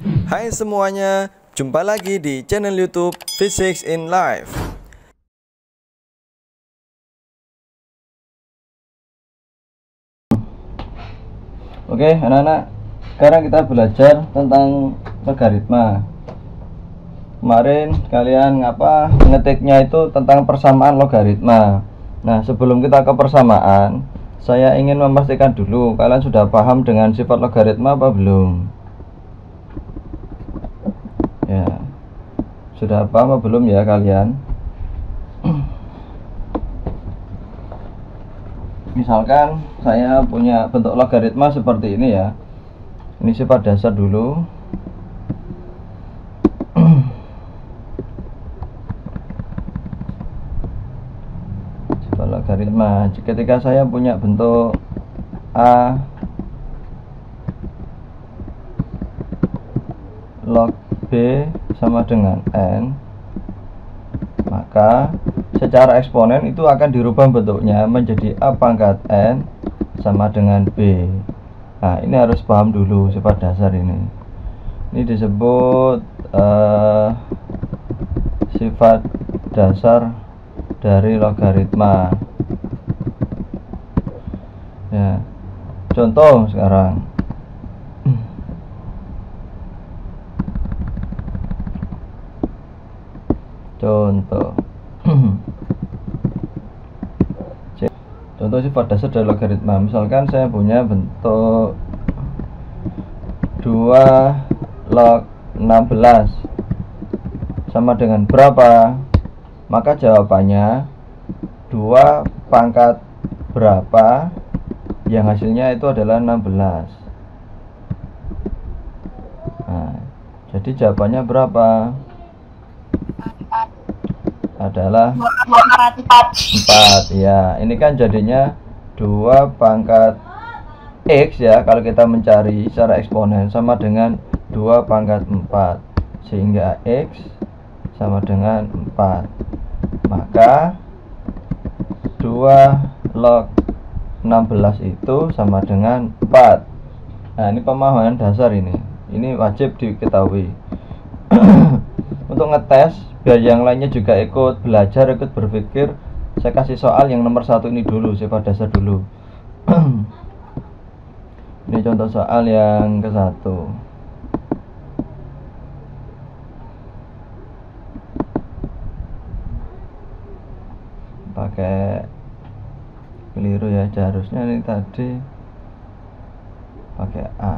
Hai semuanya, jumpa lagi di channel YouTube Physics in Life. Oke anak-anak, sekarang kita belajar tentang logaritma. Kemarin kalian ngetiknya itu tentang persamaan logaritma. Nah, sebelum kita ke persamaan, saya ingin memastikan dulu kalian sudah paham dengan sifat logaritma apa belum? Ya, sudah paham apa belum ya kalian? Misalkan saya punya bentuk logaritma seperti ini ya. Ini sifat dasar dulu. Sifat logaritma. Ketika saya punya bentuk A log B sama dengan N, maka secara eksponen itu akan dirubah bentuknya menjadi A pangkat N sama dengan B. Nah, ini harus paham dulu sifat dasar ini. Ini disebut sifat dasar dari logaritma. Ya, contoh sekarang. Contoh. Contoh sifat dasar dari logaritma. Misalkan saya punya bentuk 2 log 16 sama dengan berapa? Maka jawabannya 2 pangkat berapa, yang hasilnya itu adalah 16. Nah, jadi jawabannya berapa? Adalah 4. Ya, ini kan jadinya 2 pangkat X ya, kalau kita mencari secara eksponen sama dengan 2 pangkat 4, sehingga X sama dengan 4. Maka 2 log 16 itu sama dengan 4. Nah, ini pemahaman dasar ini wajib diketahui. Untuk ngetes biar yang lainnya juga ikut belajar, ikut berpikir, saya kasih soal yang nomor 1 ini dulu, sifat dasar dulu. Ini contoh soal yang ke-1. Pakai keliru ya, harusnya ini tadi pakai A.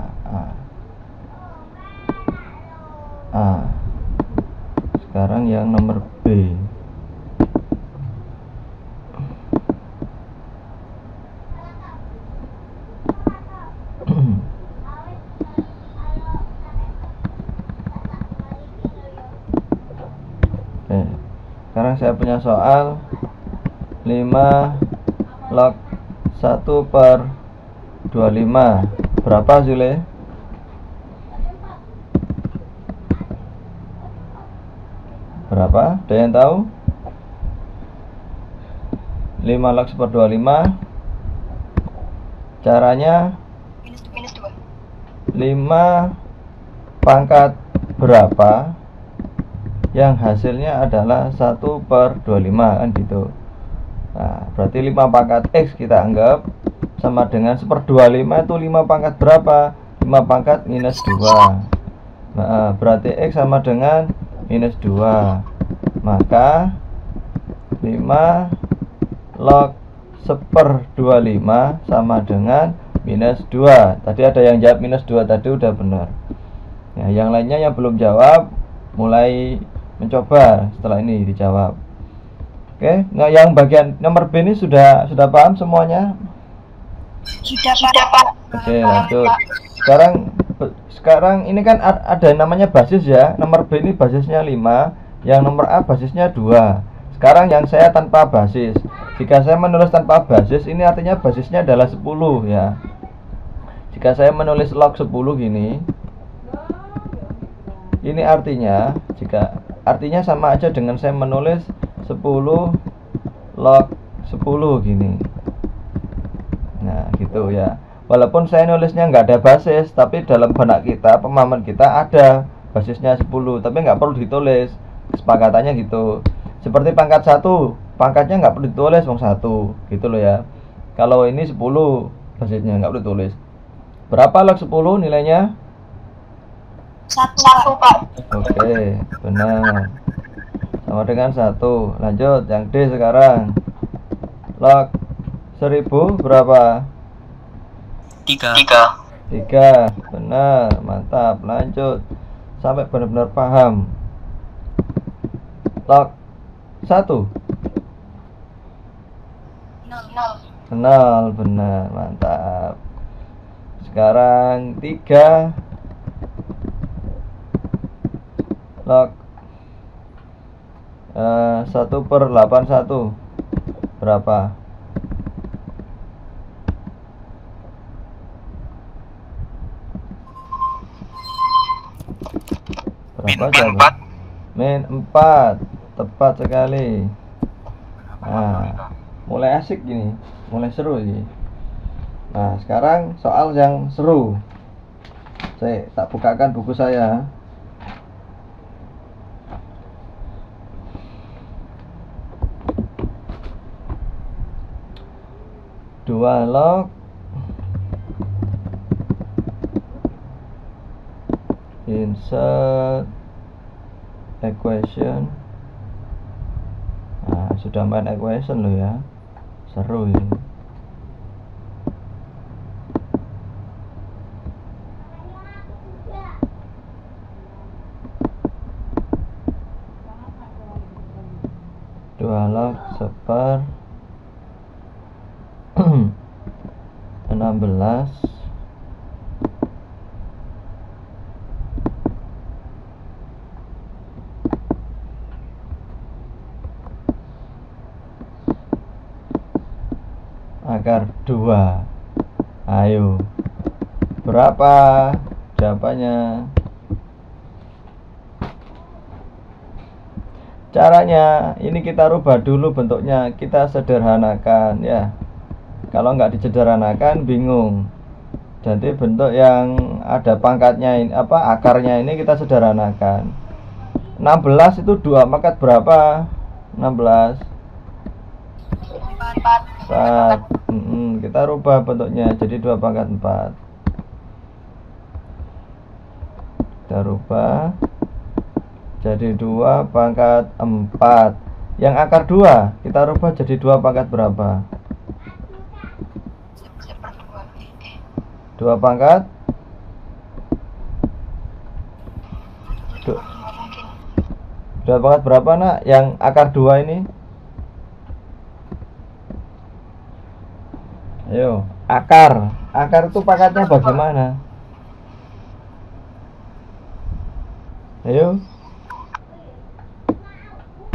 Sekarang yang nomor B. Sekarang saya punya soal 5 log 1 per 25. Berapa Zule? Berapa? Ada yang tahu? 5 log 1 per 25. Caranya minus 2. 5 pangkat berapa yang hasilnya adalah 1 per 25, kan gitu. Nah, berarti 5 pangkat X kita anggap sama dengan 1/25 itu 5 pangkat berapa? 5 pangkat minus 2. Nah, berarti X sama dengan minus 2. Maka 5 log 1/25 sama dengan minus 2. Tadi ada yang jawab minus 2 tadi, udah benar. Ya, yang lainnya yang belum jawab mulai mencoba setelah ini dijawab. Oke, nah yang bagian nomor B ini sudah paham semuanya? Sudah Pak. Oke, lanjut. Sekarang ini kan ada namanya basis ya. Nomor B ini basisnya 5, yang nomor A basisnya 2. Sekarang yang saya tanpa basis. Jika saya menulis tanpa basis, ini artinya basisnya adalah 10 ya. Jika saya menulis log 10 gini, ini artinya sama aja dengan saya menulis 10 log 10 gini. Nah, gitu ya. Walaupun saya nulisnya nggak ada basis, tapi dalam benak kita, pemahaman kita ada basisnya 10, tapi nggak perlu ditulis. Kesepakatannya gitu. Seperti pangkat 1, pangkatnya nggak perlu ditulis, wong 1 gitu loh ya. Kalau ini 10, basisnya nggak perlu ditulis. Berapa log 10 nilainya? 1, Pak. Oke, benar. Sama dengan 1. Lanjut, yang D sekarang. Log 1000 berapa? 3. 3. Benar, mantap. Lanjut sampai benar-benar paham. Log 1. 0. Benar, mantap. Sekarang 3. Log 1/81 berapa? Berapa jawaban? Min 4. Tepat sekali. Nah, mulai asik gini, mulai seru ini. Nah, sekarang soal yang seru. Saya tak bukakan buku saya. Dua log insert equation. Nah, sudah main equation loh ya, seru ini. Dua log 1/16 akar 2. Ayo, berapa jawabannya? Caranya ini kita rubah dulu bentuknya, kita sederhanakan ya. Kalau nggak disederhanakan bingung. Jadi bentuk yang ada pangkatnya ini, akarnya ini kita sederhanakan. 16 itu 2 pangkat berapa? 16 4. Kita rubah bentuknya jadi 2 pangkat 4. Kita rubah jadi 2 pangkat 4. Yang akar 2 kita rubah jadi 2 pangkat berapa? 2 pangkat 2 pangkat berapa nak? Yang akar 2 ini? Ayo, akar itu pangkatnya bagaimana? Ayo,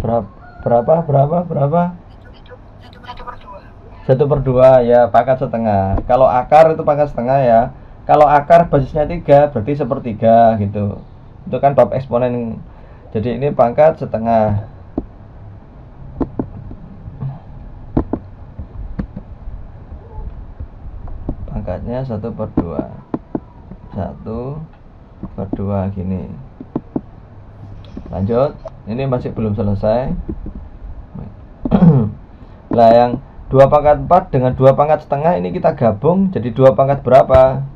berapa? 1/2 ya, pangkat setengah. Kalau akar itu pangkat setengah ya. Kalau akar basisnya 3 berarti 1/3 gitu. Itu kan bab eksponen. Jadi ini pangkat setengah. Pangkatnya 1/2. 1/2 gini. Lanjut, ini masih belum selesai. Lah yang 2 pangkat 4 dengan 2 pangkat setengah ini kita gabung jadi 2 pangkat berapa?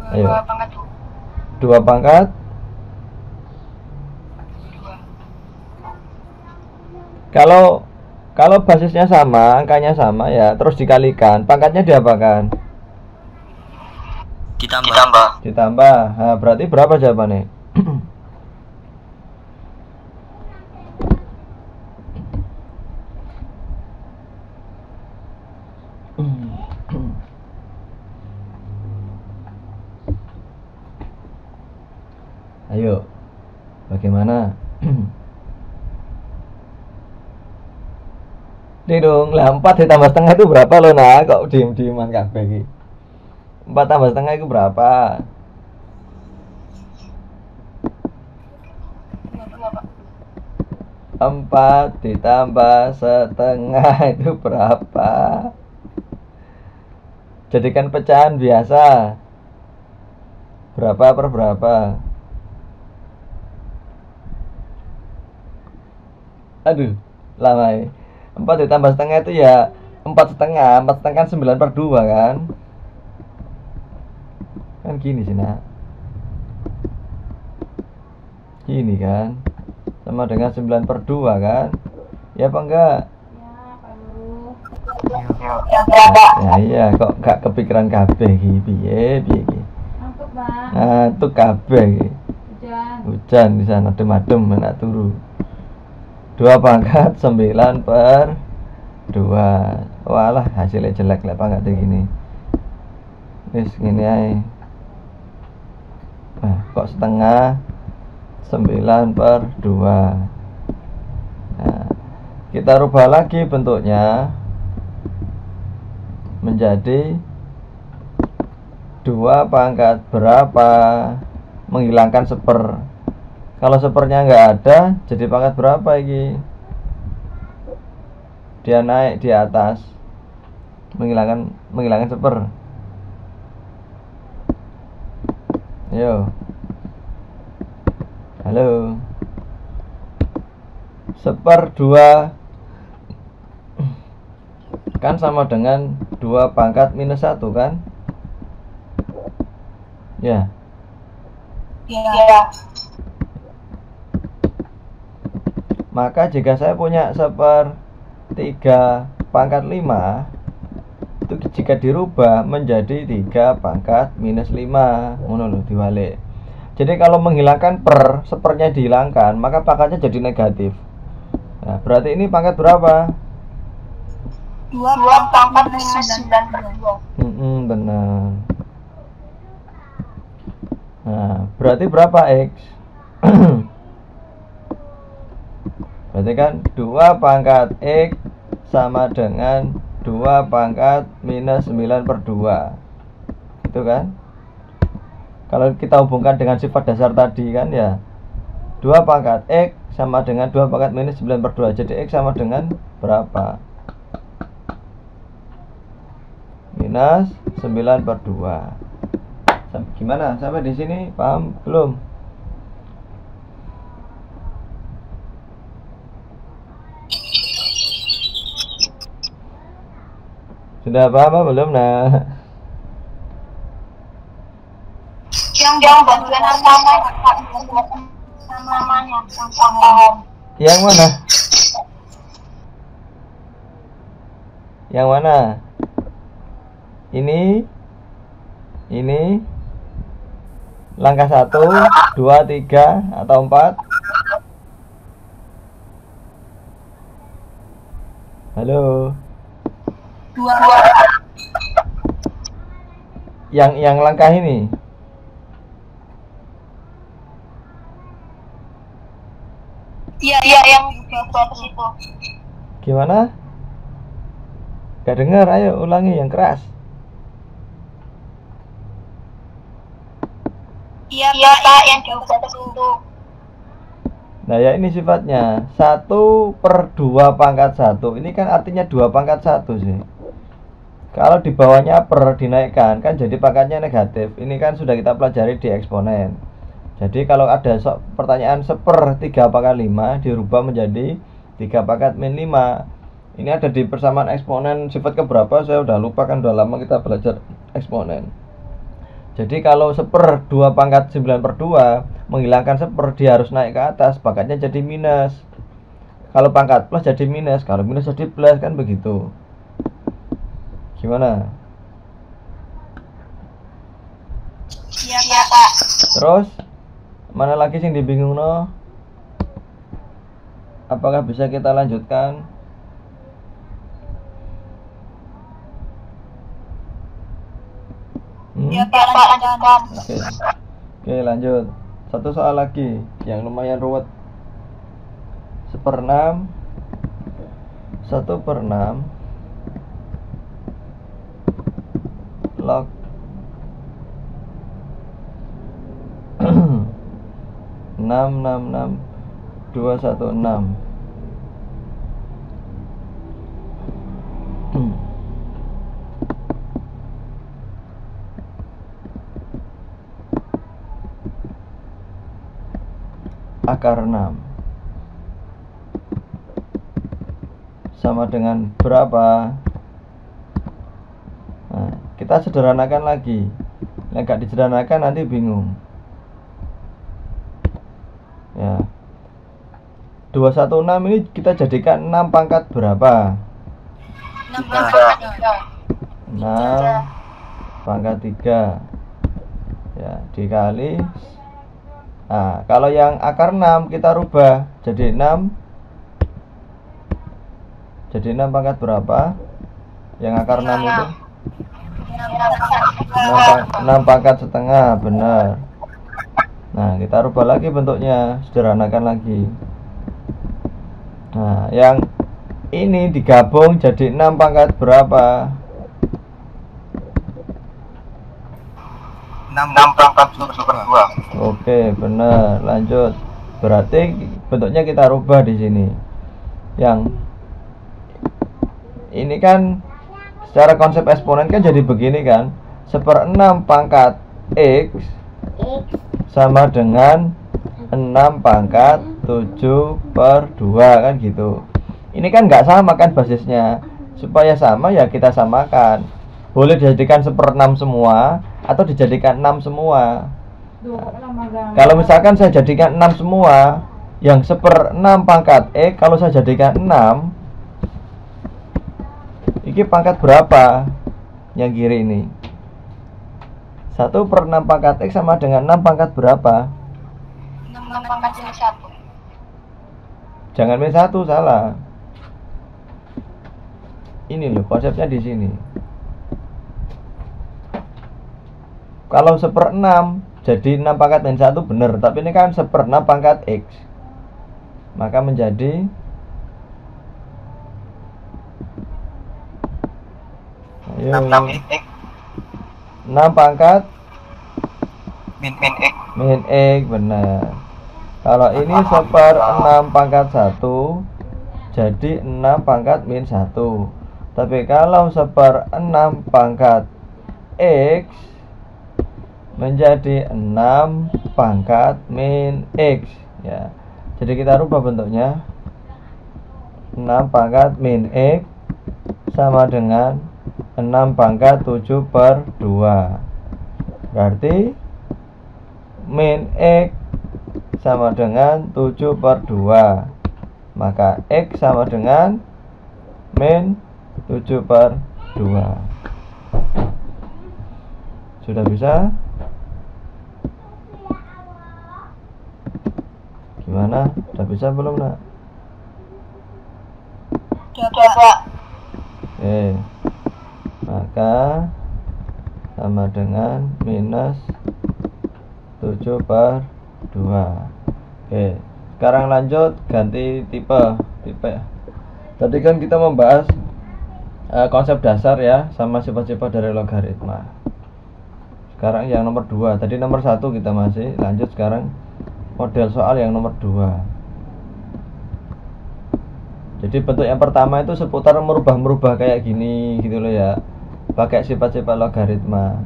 2 pangkat 2 pangkat 2. Kalau basisnya sama, angkanya sama ya, terus dikalikan, pangkatnya diapakan? Ditambah. Nah, berarti berapa jawabannya? Ayo, bagaimana? Nih dong, lah 4 ditambah setengah itu berapa lo nah? Kok diem-dieman kabeh iki? 4 tambah setengah itu berapa? 22, Pak. 4 ditambah setengah itu berapa? Jadikan pecahan biasa. Berapa per berapa? Aduh, lama ya. 4 ditambah setengah itu ya 4 setengah. 4 setengah kan 9/2 kan? Kan gini sih nak. Gini kan, sama dengan 9/2 kan? Ya apa enggak? Ya iya, kok gak kepikiran kabeh iki piye piye iki. Nah, itu kabeh iki. Hujan di sana adem-adem enak turu. 2 pangkat 9/2. Walah, hasilnya jelek lah pangkat gini. Wis ngene ae. Nah, kok setengah 9/2. Nah, kita rubah lagi bentuknya menjadi 2 pangkat berapa, menghilangkan seper. Kalau sepernya nggak ada, jadi pangkat berapa ini? Dia naik di atas, menghilangkan seper. Yo, halo, 1/2 kan sama dengan 2 pangkat minus 1 kan? Ya. Iya. Maka jika saya punya 1/3 pangkat 5, itu jika dirubah menjadi 3 pangkat minus 5, ngono lho diwalik. Jadi kalau menghilangkan per, sepernya dihilangkan, maka pangkatnya jadi negatif. Nah, berarti ini pangkat berapa? 2 pangkat minus 9/2. Benar. Nah, berarti berapa X? Berarti kan 2 pangkat X sama dengan 2 pangkat minus 9/2. Itu kan? Kalau kita hubungkan dengan sifat dasar tadi kan ya 2 pangkat X sama dengan 2 pangkat minus 9/2. Jadi X sama dengan berapa? Minus 9/2. Gimana? Sampai di sini paham belum? Sudah paham apa belum nah? Yang bantuan namanya Yang mana? Yang mana? Ini langkah 1, 2, 3 atau 4? Halo. 2. Yang langkah ini. Iya, yang ke situ. Gimana? Gak dengar, ayo ulangi yang keras. Iya, Pak, yang jauh ke situ. Nah ya ini sifatnya 1/2 pangkat 1. Ini kan artinya 2 pangkat 1 sih. Kalau di bawahnya per dinaikkan kan jadi pangkatnya negatif. Ini kan sudah kita pelajari di eksponen. Jadi kalau ada pertanyaan 1/3 pangkat 5 dirubah menjadi 3 pangkat min 5. Ini ada di persamaan eksponen sifat keberapa saya udah lupa, kan udah lama kita belajar eksponen. Jadi kalau 1/2 pangkat 9/2 menghilangkan 1/, dia harus naik ke atas, pangkatnya jadi minus. Kalau pangkat plus jadi minus, kalau minus jadi plus, kan begitu. Gimana? Iya, Pak. Terus mana lagi sing dibingung no? Apakah bisa kita lanjutkan? Iya, Pak, lanjutkan. Oke, lanjut. Satu soal lagi yang lumayan ruwet. 1/6 log 666 216 akar 6 sama dengan berapa? Nah, kita sederhanakan lagi. Yang gak disederhanakan nanti bingung. Ya. 216 ini kita jadikan 6 pangkat berapa? 6 pangkat 6 pangkat 3. Ya, dikali. Nah, kalau yang akar 6 kita rubah jadi 6. Jadi 6 pangkat berapa? Yang akar 6 itu 6 pangkat setengah, benar. Nah, kita rubah lagi bentuknya, sederhanakan lagi. Nah, yang ini digabung jadi 6 pangkat berapa? 6 pangkat 7/2. Oke, benar. Lanjut. Berarti bentuknya kita rubah di sini. Yang ini kan secara konsep eksponen kan jadi begini kan. 1/6 pangkat X sama dengan 6 pangkat 7/2 kan gitu. Ini kan nggak sama kan basisnya. Supaya sama ya kita samakan. Boleh dijadikan 1/6 semua atau dijadikan 6 semua. Nah, kalau misalkan saya jadikan 6 semua, yang 1/6 pangkat X kalau saya jadikan 6, ini pangkat berapa? Yang kiri ini 1/6 pangkat X sama dengan 6 pangkat berapa? 6 pangkat 1. Jangan min 1, salah. Ini loh konsepnya di sini. Kalau 1/6 jadi 6 pangkat min 1 benar, tapi ini kan 1/6 pangkat X. Maka menjadi 6 X 6 pangkat min X. min X, benar. Kalau ini 1/6 pangkat 1 jadi 6 pangkat min 1. Tapi kalau 1/6 pangkat X menjadi 6 pangkat min X, ya. Jadi kita rubah bentuknya. 6 pangkat min X sama dengan 6 pangkat 7/2. Berarti min X sama dengan 7/2. Maka X sama dengan min 7/2. Sudah bisa? Gimana? Sudah bisa belum, Nak? Coba. Oke. Maka sama dengan minus 7/2. Oke. Sekarang lanjut ganti tipe. Tadi kan kita membahas konsep dasar ya, sama sifat-sifat dari logaritma. Sekarang yang nomor 2. Tadi nomor 1 kita masih lanjut. Sekarang model soal yang nomor 2. Jadi bentuk yang pertama itu seputar merubah-merubah kayak gini gitu loh ya, pakai sifat-sifat logaritma.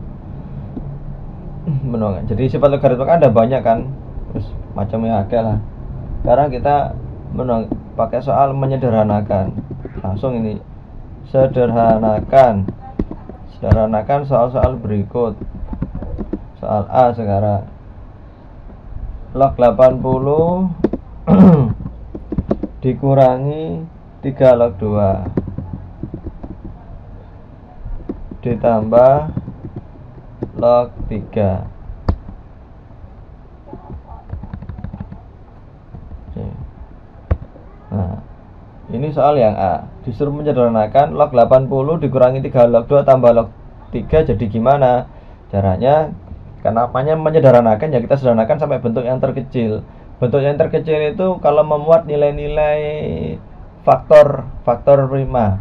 Jadi sifat logaritma kan ada banyak kan, terus macamnya ada lah. Sekarang kita pakai soal menyederhanakan. Langsung ini sederhanakan soal-soal berikut. Soal A sekarang. Log 80 dikurangi 3 log 2 ditambah log 3. Nah, ini soal yang A. Disuruh menyederhanakan log 80 dikurangi 3 log 2 tambah log 3 jadi gimana? Caranya, kenapanya menyederhanakan ya kita sederhanakan sampai bentuk yang terkecil. Bentuk yang terkecil itu kalau memuat nilai-nilai faktor prima.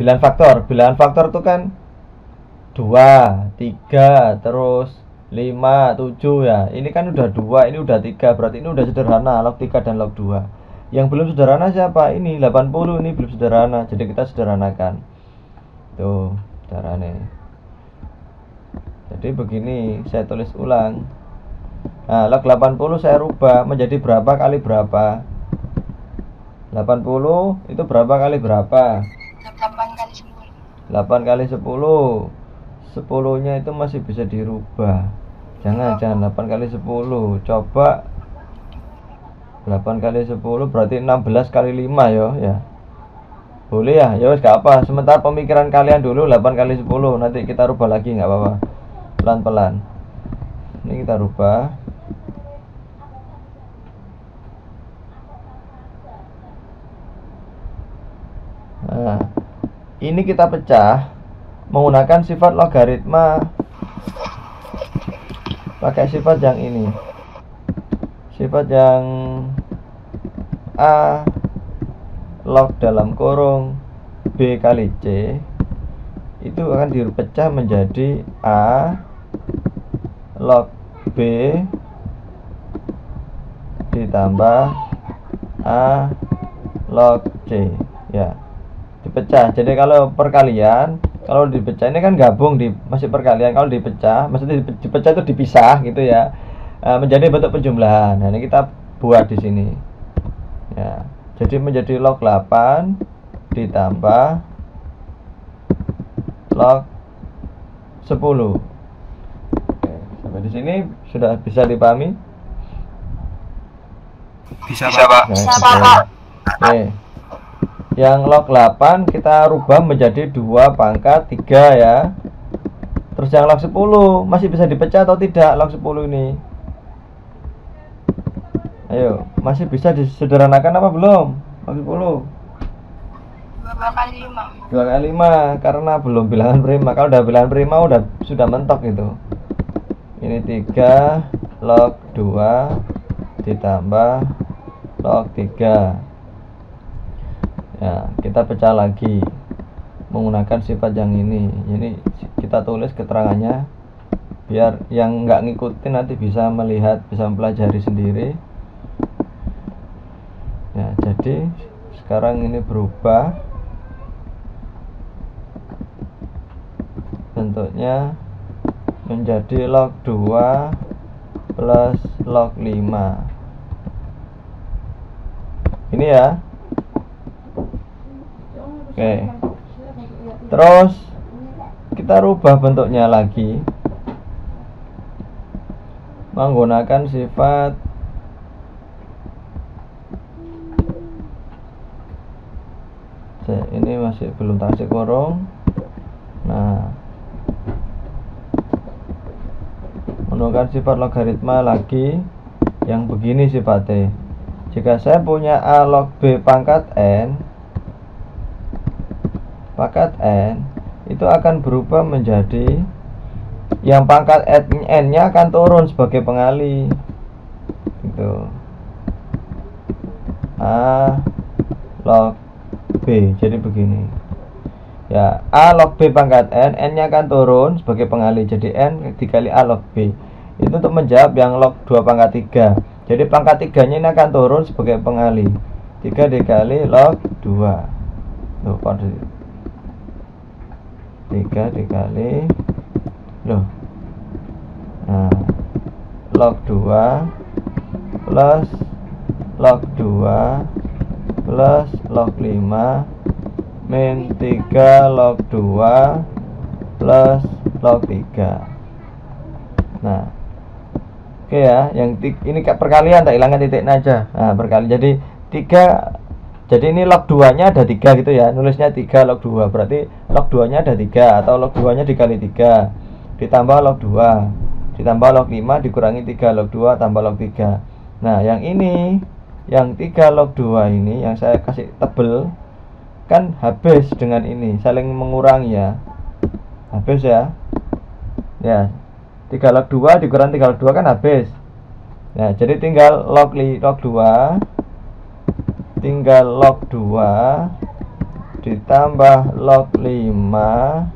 Bilangan faktor itu kan 2, 3, terus 5, 7 ya. Ini kan udah 2, ini udah 3, berarti ini udah sederhana, log 3 dan log 2. Yang belum sederhana siapa? Ini 80, ini belum sederhana, jadi kita sederhanakan. Tuh caranya. Jadi begini, saya tulis ulang. Nah, log 80 saya rubah menjadi berapa kali berapa? 80 itu berapa kali berapa? 8 kali 10. 8 kali 10. 10-nya itu masih bisa dirubah. Jangan 8 kali 10. Coba 8 kali 10 berarti 16 kali 5 ya. Boleh ya? Ya wes gak apa. Sementara pemikiran kalian dulu 8 kali 10. Nanti kita rubah lagi nggak apa-apa. Pelan-pelan. Ini kita rubah. Nah, ini kita pecah menggunakan sifat logaritma. Pakai sifat yang ini. Sifat yang A log dalam kurung B kali C itu akan dipecah menjadi A log B ditambah A log C ya, dipecah. Jadi kalau perkalian, kalau dipecah ini kan gabung di masih perkalian. Kalau dipecah, maksudnya dipecah itu dipisah gitu ya, menjadi bentuk penjumlahan. Nah, ini kita buat di sini ya. Jadi menjadi log 8 ditambah log 10. Oke, sampai di sini sudah bisa dipahami? Bisa Pak. Nah, Bisa, gitu. Pak. Oke. Yang log 8 kita rubah menjadi 2 pangkat 3 ya. Terus yang log 10 masih bisa dipecah atau tidak log 10 ini? Ayo, masih bisa disederhanakan apa belum? Log 10 2 kali 5. 2 kali 5 karena belum bilangan prima. Kalau udah bilangan prima sudah mentok itu. Ini 3 log 2 ditambah log 3. Ya, kita pecah lagi menggunakan sifat yang ini. Ini kita tulis keterangannya biar yang nggak ngikutin nanti bisa melihat, bisa mempelajari sendiri. Ya, jadi sekarang ini berubah bentuknya menjadi log 2 plus log 5. Ini ya. Oke. Terus kita rubah bentuknya lagi menggunakan sifat ini masih belum tak kasih kurung. Nah, menggunakan sifat logaritma lagi yang begini sifatnya. Jika saya punya A log B pangkat N itu akan berubah menjadi yang pangkat N nya akan turun sebagai pengali gitu. A log B jadi begini ya, A log B pangkat N nya akan turun sebagai pengali jadi N dikali A log B. Itu untuk menjawab yang log 2 pangkat 3. Jadi pangkat 3 nya ini akan turun sebagai pengali 3 dikali log 2. Tuh, 3 dikali nah, log 2 plus log 2 plus log 5 min 3 log 2 plus log 3. Nah, oke ya, yang ini perkalian tak hilangkan titiknya aja. Nah, perkali jadi 3. Jadi ini log 2 nya ada 3 gitu ya. Nulisnya 3 log 2 berarti log 2 nya ada 3 atau log 2 nya dikali 3 ditambah log 2 ditambah log 5 dikurangi 3 log 2 tambah log 3. Nah, yang ini yang 3 log 2 ini yang saya kasih tebel kan habis dengan ini, saling mengurangi ya. Habis ya. Ya. 3 log 2 dikurangi 3 log 2 kan habis. Nah, jadi tinggal log 2 tinggal log 2 ditambah log 5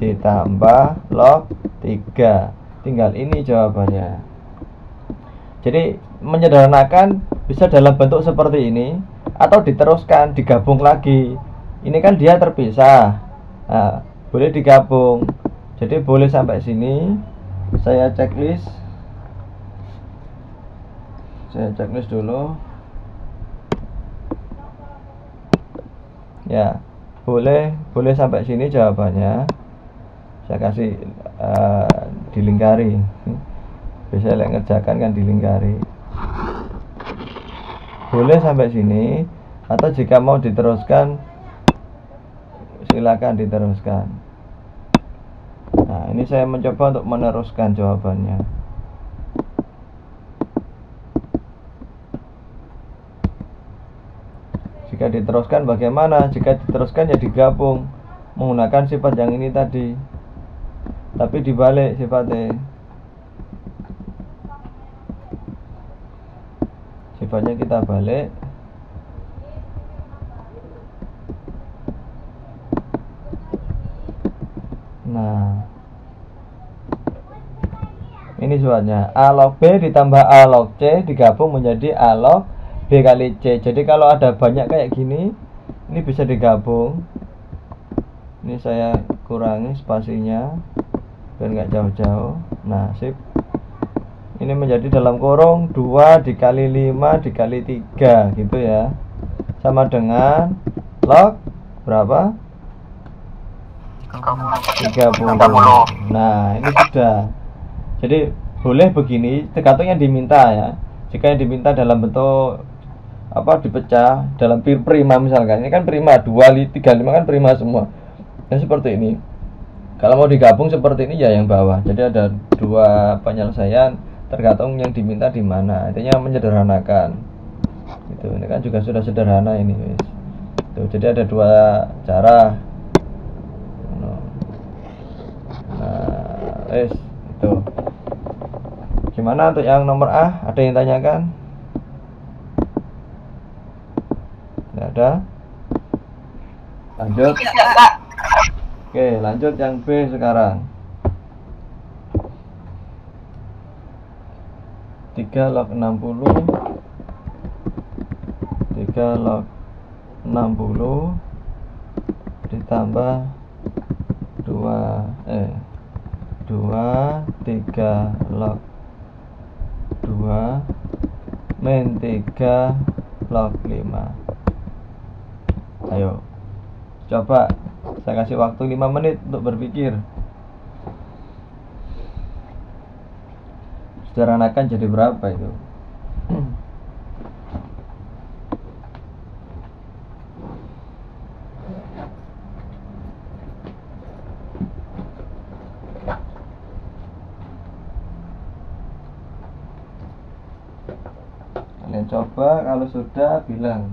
ditambah log 3. Tinggal ini jawabannya. Jadi menyederhanakan bisa dalam bentuk seperti ini atau diteruskan digabung lagi. Ini kan dia terpisah. Nah, boleh digabung. Jadi boleh sampai sini. Saya checklist. Saya checklist dulu. Ya, boleh sampai sini jawabannya. Saya kasih dilingkari. Biasanya lek ngerjakan kan dilingkari. Boleh sampai sini, atau jika mau diteruskan silakan diteruskan. Nah, ini saya mencoba untuk meneruskan jawabannya. Jika diteruskan bagaimana? Jika diteruskan ya digabung menggunakan sifat yang ini tadi, tapi dibalik sifatnya. Sifatnya kita balik. Nah, ini sifatnya A log B ditambah A log C digabung menjadi A log B kali C. Jadi kalau ada banyak kayak gini, ini bisa digabung. Ini saya kurangi spasinya biar nggak jauh-jauh. Nah, sip. Ini menjadi dalam kurung 2 dikali 5 dikali 3 gitu ya. Sama dengan log berapa? 30. Nah, ini sudah. Jadi boleh begini, tergantung yang diminta ya. Jika yang diminta dalam bentuk dipecah dalam prima misalkan. Ini kan prima 2, 3, 5 kan prima semua. Nah, seperti ini. Kalau mau digabung seperti ini ya yang bawah. Jadi ada dua penyelesaian tergantung yang diminta di mana. Intinya menyederhanakan. Itu ini kan juga sudah sederhana ini, guys. Tuh, jadi ada dua cara. Nah, itu. Gimana untuk yang nomor A? Ada yang tanyakan? Tidak ada. Lanjut. Oke, lanjut yang B sekarang. 3 log 60 ditambah 2 3 log 2 min 3 log 5. Ayo coba, saya kasih waktu 5 menit untuk berpikir. Sederhanakan jadi berapa itu? Kalian coba, kalau sudah bilang.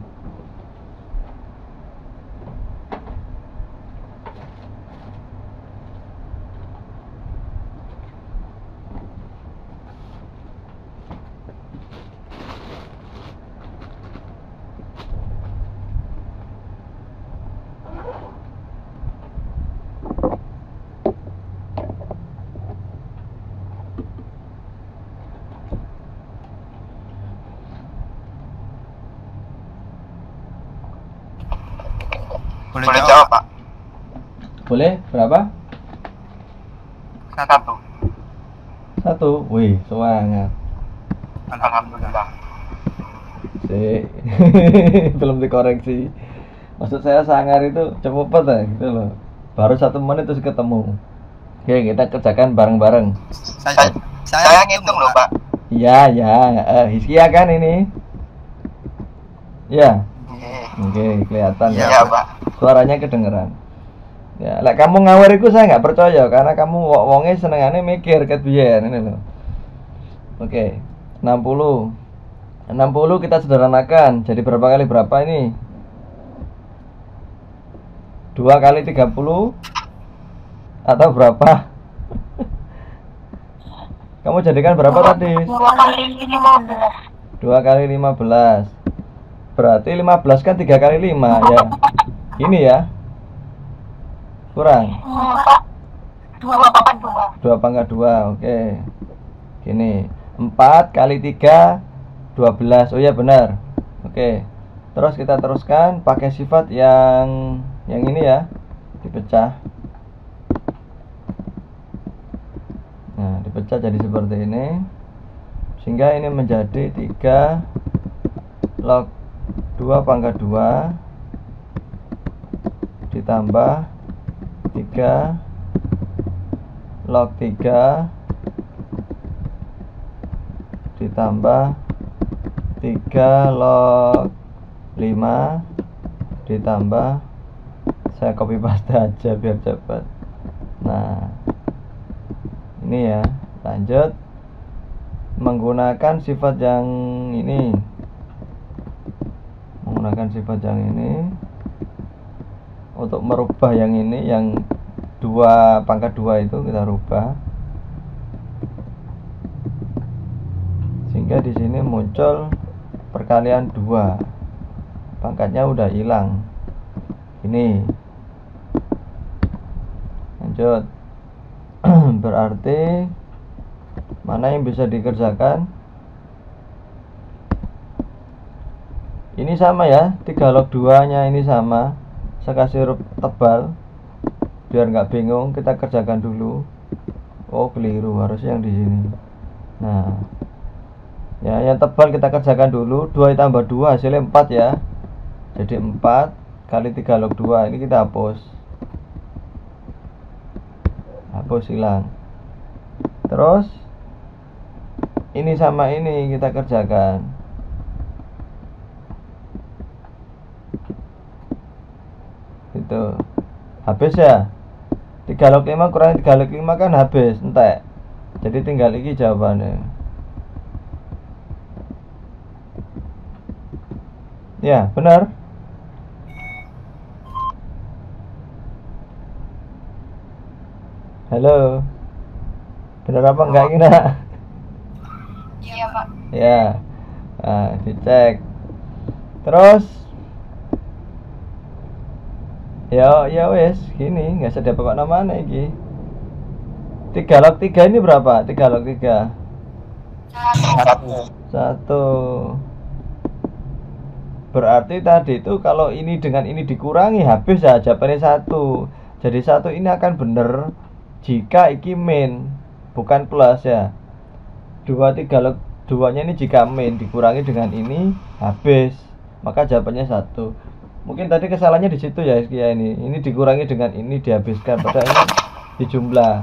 Boleh jawab, Pak? Boleh? Berapa? 1. Wih, semangat. Alhamdulillah. Belum dikoreksi. Maksud saya sangar itu cepet ya gitu loh. Baru 1 menit terus ketemu. Oke, kita kerjakan bareng-bareng. Saya ngitung loh, Pak. Iya, Hiskia kan ini? Ya. Oke, kelihatan ya. Iya, Pak. Suaranya kedengeran. Ya, lek kamu ngawur iku saya nggak percaya karena kamu wonge senengane mikir ket biyen ini loh. Oke. 60 kita sederhanakan. Jadi berapa kali berapa ini? 2 kali 30 atau berapa? Kamu jadikan berapa tadi? 2 kali 15. 2 kali 15. Berarti 15 kan 3 kali 5 ya. Ini ya. Kurang. 2 pangkat 2. Oke. Gini. 4 kali 3 12. Oh ya benar. Oke. Terus kita teruskan pakai sifat yang ini ya. Dipecah. Nah, dipecah jadi seperti ini. sehingga ini menjadi 3 log 2 pangkat 2 ditambah 3 log 3 ditambah 3 log 5 ditambah, saya copy paste aja biar cepat. Nah, ini ya, lanjut menggunakan sifat yang ini, untuk merubah yang ini, yang 2 pangkat 2 itu kita rubah sehingga di sini muncul perkalian 2, pangkatnya udah hilang. Ini lanjut. Berarti mana yang bisa dikerjakan? Ini sama ya, 3 log 2 nya ini sama. Saya kasih huruf tebal biar nggak bingung, kita kerjakan dulu. Oh keliru, harusnya yang di sini. Nah ya, yang tebal kita kerjakan dulu. 2 ditambah 2 hasilnya 4 ya. Jadi 4 kali 3 log 2. Ini kita hapus, hilang. Terus ini sama ini kita kerjakan. Itu habis ya. 3 log 5 kurangi 3 log 5 kan habis, entek. Jadi tinggal ini jawabannya. Ya, benar. Halo. Benar apa enggak ini, Nak? Iya, Pak. Ya. Nah, dicek. Terus ya wes, gini, nggak usah apa namanya iki. 3 log 3 ini berapa? 3 log 3. 1. Berarti tadi itu kalau ini dengan ini dikurangi habis ya, jawabannya 1. Jadi 1 ini akan bener jika iki min, bukan plus ya. 3 log 2 nya ini jika min dikurangi dengan ini habis, maka jawabannya 1. Mungkin tadi kesalahannya di situ ya, ini. Ini dikurangi dengan ini dihabiskan, padahal ini dijumlah.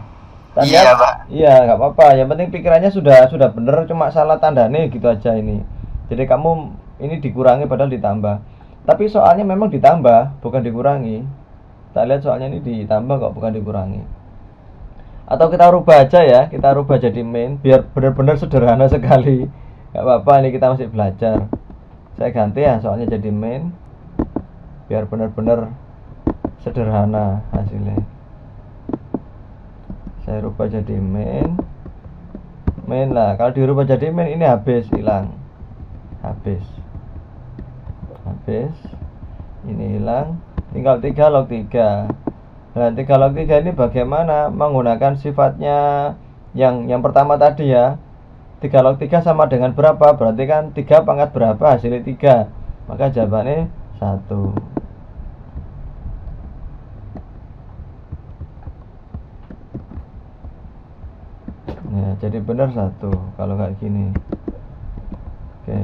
Iya, Pak. Iya, nggak apa-apa. Yang penting pikirannya sudah bener, cuma salah tandanya gitu aja ini. Jadi kamu ini dikurangi padahal ditambah. Tapi soalnya memang ditambah, bukan dikurangi. Kita lihat soalnya ini ditambah kok, bukan dikurangi. Atau kita rubah aja ya, kita rubah jadi min, biar benar-benar sederhana sekali. Nggak apa-apa, ini kita masih belajar. Saya ganti ya, soalnya jadi min, biar benar-benar sederhana hasilnya. Saya rubah jadi min lah. Kalau dirubah jadi min ini habis, hilang. Habis ini hilang, tinggal 3 log 3. Nah 3 log 3 ini bagaimana menggunakan sifatnya yang pertama tadi ya. 3 log 3 sama dengan berapa? Berarti kan 3 pangkat berapa? Hasilnya 3. Maka jawabannya 1. Ya, jadi benar 1 kalau kayak gini. Oke.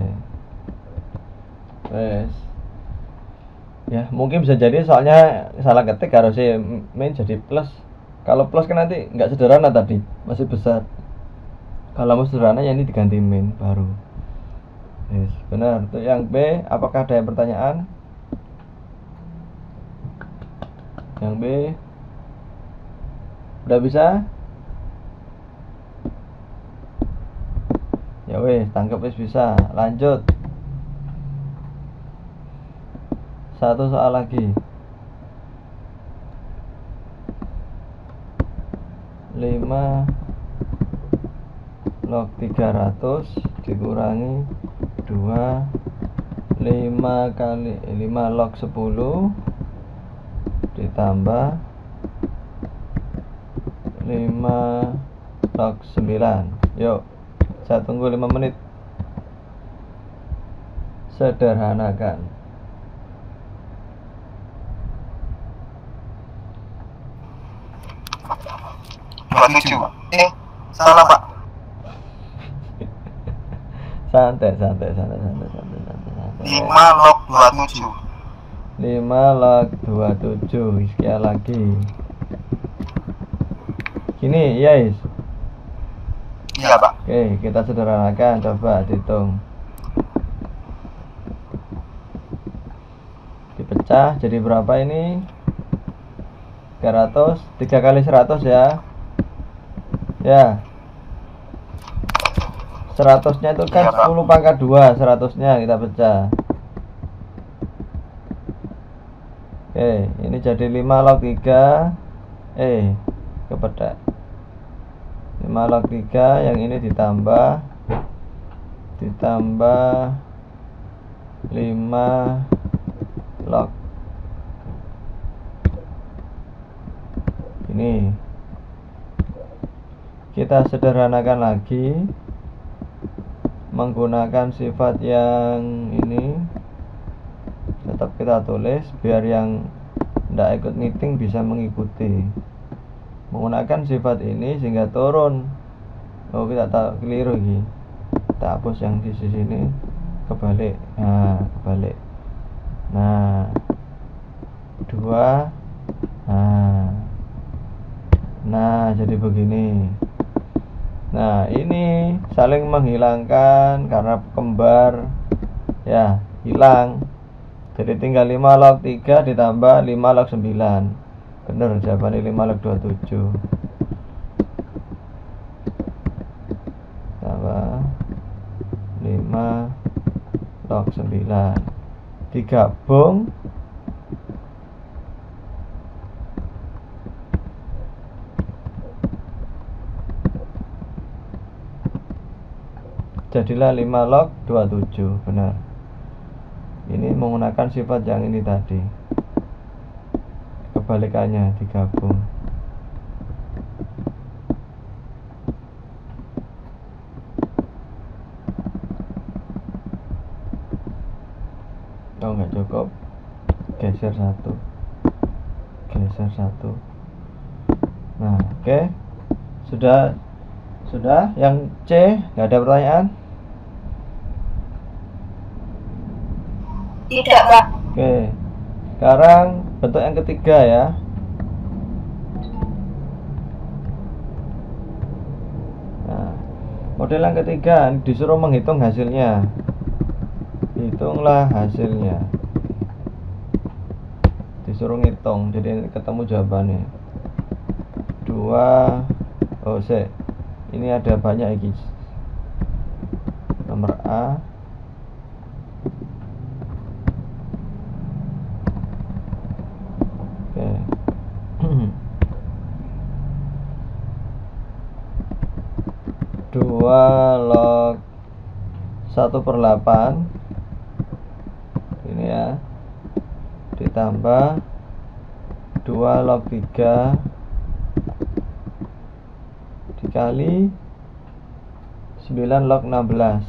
Wes. Ya, mungkin bisa jadi soalnya salah ketik, harusnya min jadi plus. Kalau plus kan nanti nggak sederhana tadi, masih besar. Kalau mau sederhana ya ini diganti min baru. Yes, benar. Untuk yang B, apakah ada yang pertanyaan? Yang B udah bisa? Ya wes, tangkap wes bisa. Lanjut. Satu soal lagi. 5 log 300 dikurangi 2, 5 kali 5 log 10 ditambah 5 log 9. Yuk, saya tunggu 5 menit. Sederhanakan. 27. Salah, Pak. Santai. 5 log 27. 5 log 27. Sekian lagi. Gini, yes. Iya, Pak. Oke, kita sederhanakan, coba dihitung. Dipecah jadi berapa ini? 300, 3 kali 100 ya. Ya. 100-nya itu kan Iya, Pak. 10 pangkat 2, 100-nya kita pecah. Oke, ini jadi 5 log 3. Kepedak. 5 log 3, yang ini ditambah 5 log ini. Kita sederhanakan lagi menggunakan sifat yang ini. Tetap kita tulis biar yang tidak ikut meeting bisa mengikuti. Menggunakan sifat ini sehingga turun. Oh, kita tak keliru lagi. Kita hapus yang di sini, kebalik. Nah, kebalik. Nah, 2. Nah, jadi begini. Nah, ini saling menghilangkan karena kembar. Ya, hilang. Jadi tinggal 5 log 3 ditambah 5 log 9. Bener jawabannya 5 log 27. Tambah 5 log 9. Digabung jadilah 5 log 27. Benar. Ini menggunakan sifat yang ini tadi. Kebalikannya digabung. Oh, nggak cukup. Geser 1. Nah, oke. Sudah. Yang C nggak ada pertanyaan? Tidak, Pak. Oke. Sekarang bentuk yang ketiga ya. Nah, model yang ketiga disuruh menghitung hasilnya. Hitunglah hasilnya. Disuruh ngitung, jadi ketemu jawabannya. 2. Ini ada banyak lagi. Nomor A. Oke. 2 log 1/8 ini ya, ditambah 2 log 3 dikali 9 log 16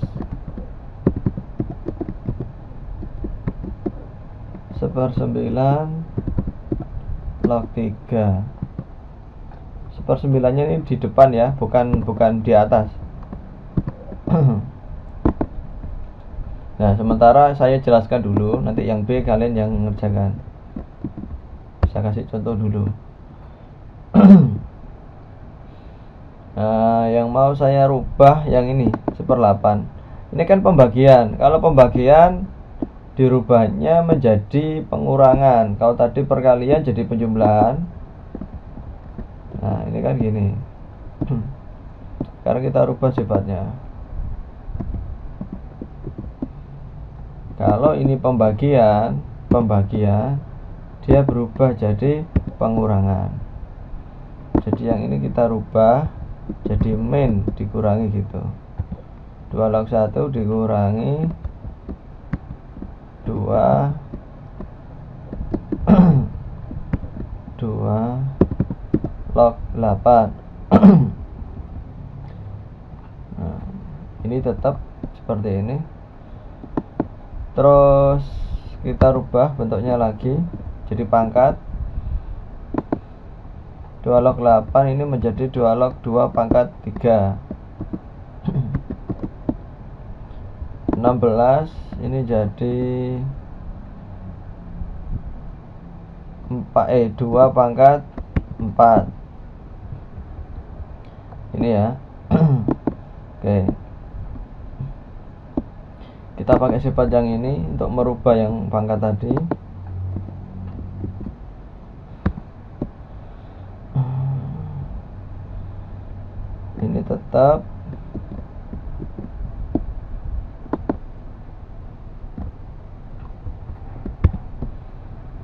1/9 log 3. 1/9-nya ini di depan ya, bukan di atas. Nah, sementara saya jelaskan dulu, nanti yang B kalian yang mengerjakan. Saya kasih contoh dulu. Nah, yang mau saya rubah yang ini 1/8. Ini kan pembagian. Kalau pembagian dirubahnya menjadi pengurangan. Kalau tadi perkalian jadi penjumlahan. Nah, ini kan gini. Sekarang kita rubah sifatnya. Kalau ini pembagian, dia berubah jadi pengurangan. Jadi yang ini kita rubah jadi min dikurangi gitu. 2 log 1 dikurangi 2 log 8. Nah, ini tetap seperti ini. Terus kita rubah bentuknya lagi jadi pangkat. 2 log 8 ini menjadi 2 log 2 pangkat 3. 16 ini jadi 2 pangkat 4 ini ya. Oke, kita pakai sifat yang ini untuk merubah yang pangkat tadi. Ini tetap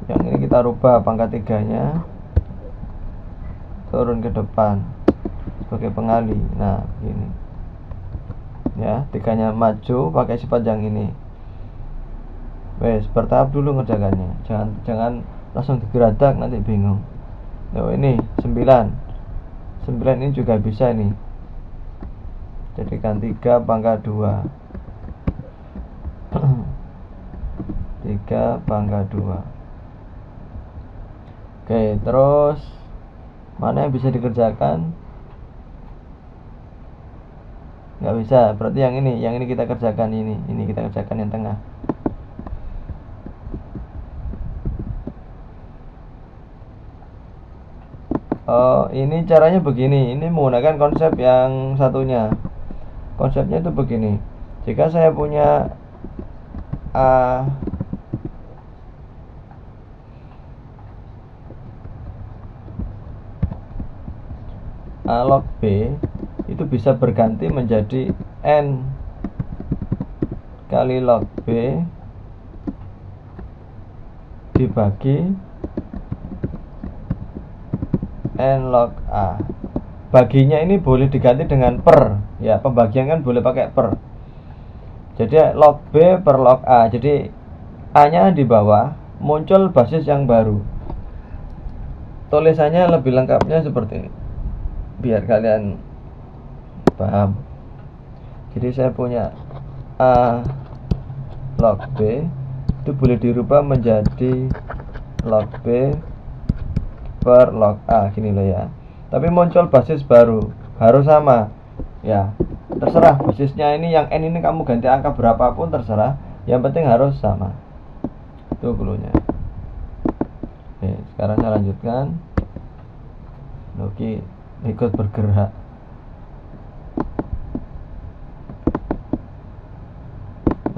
yang ini kita rubah pangkat 3-nya turun ke depan sebagai pengali. Nah, begini ya, 3-nya maju pakai sifat yang ini. Wes, bertahap dulu ngerjakannya, jangan langsung digeradak, nanti bingung. Nah, ini 9 ini juga bisa nih, jadikan 3 pangkat 2 3 pangkat 2. Oke, terus mana yang bisa dikerjakan? Nggak bisa, berarti yang ini kita kerjakan, ini kita kerjakan yang tengah. Oh, ini caranya begini. Ini menggunakan konsep yang satunya. Konsepnya itu begini. Jika saya punya A log B, itu bisa berganti menjadi N kali log B dibagi N log A. Baginya ini boleh diganti dengan per, ya, pembagian kan boleh pakai per. Jadi log B per log A. Jadi A nya di bawah, muncul basis yang baru. Tulisannya lebih lengkapnya seperti ini, biar kalian paham. Jadi saya punya A log B itu boleh dirubah menjadi log B per log A, gini loh ya. Tapi muncul basis baru, harus sama ya, terserah basisnya ini, yang N ini kamu ganti angka berapapun terserah, yang penting harus sama. Itu cluenya. Oke, sekarang saya lanjutkan. Oke, ikut bergerak.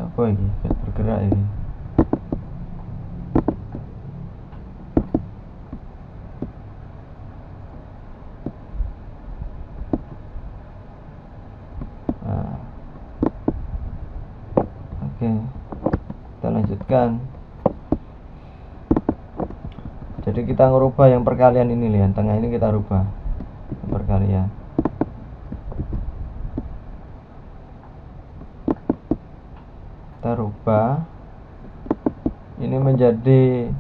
Apa ini? Ikut bergerak ini. Oke, kita lanjutkan. Jadi kita ngerubah yang perkalian ini, yang tengah ini kita rubah perkalian. Kita rubah ini menjadi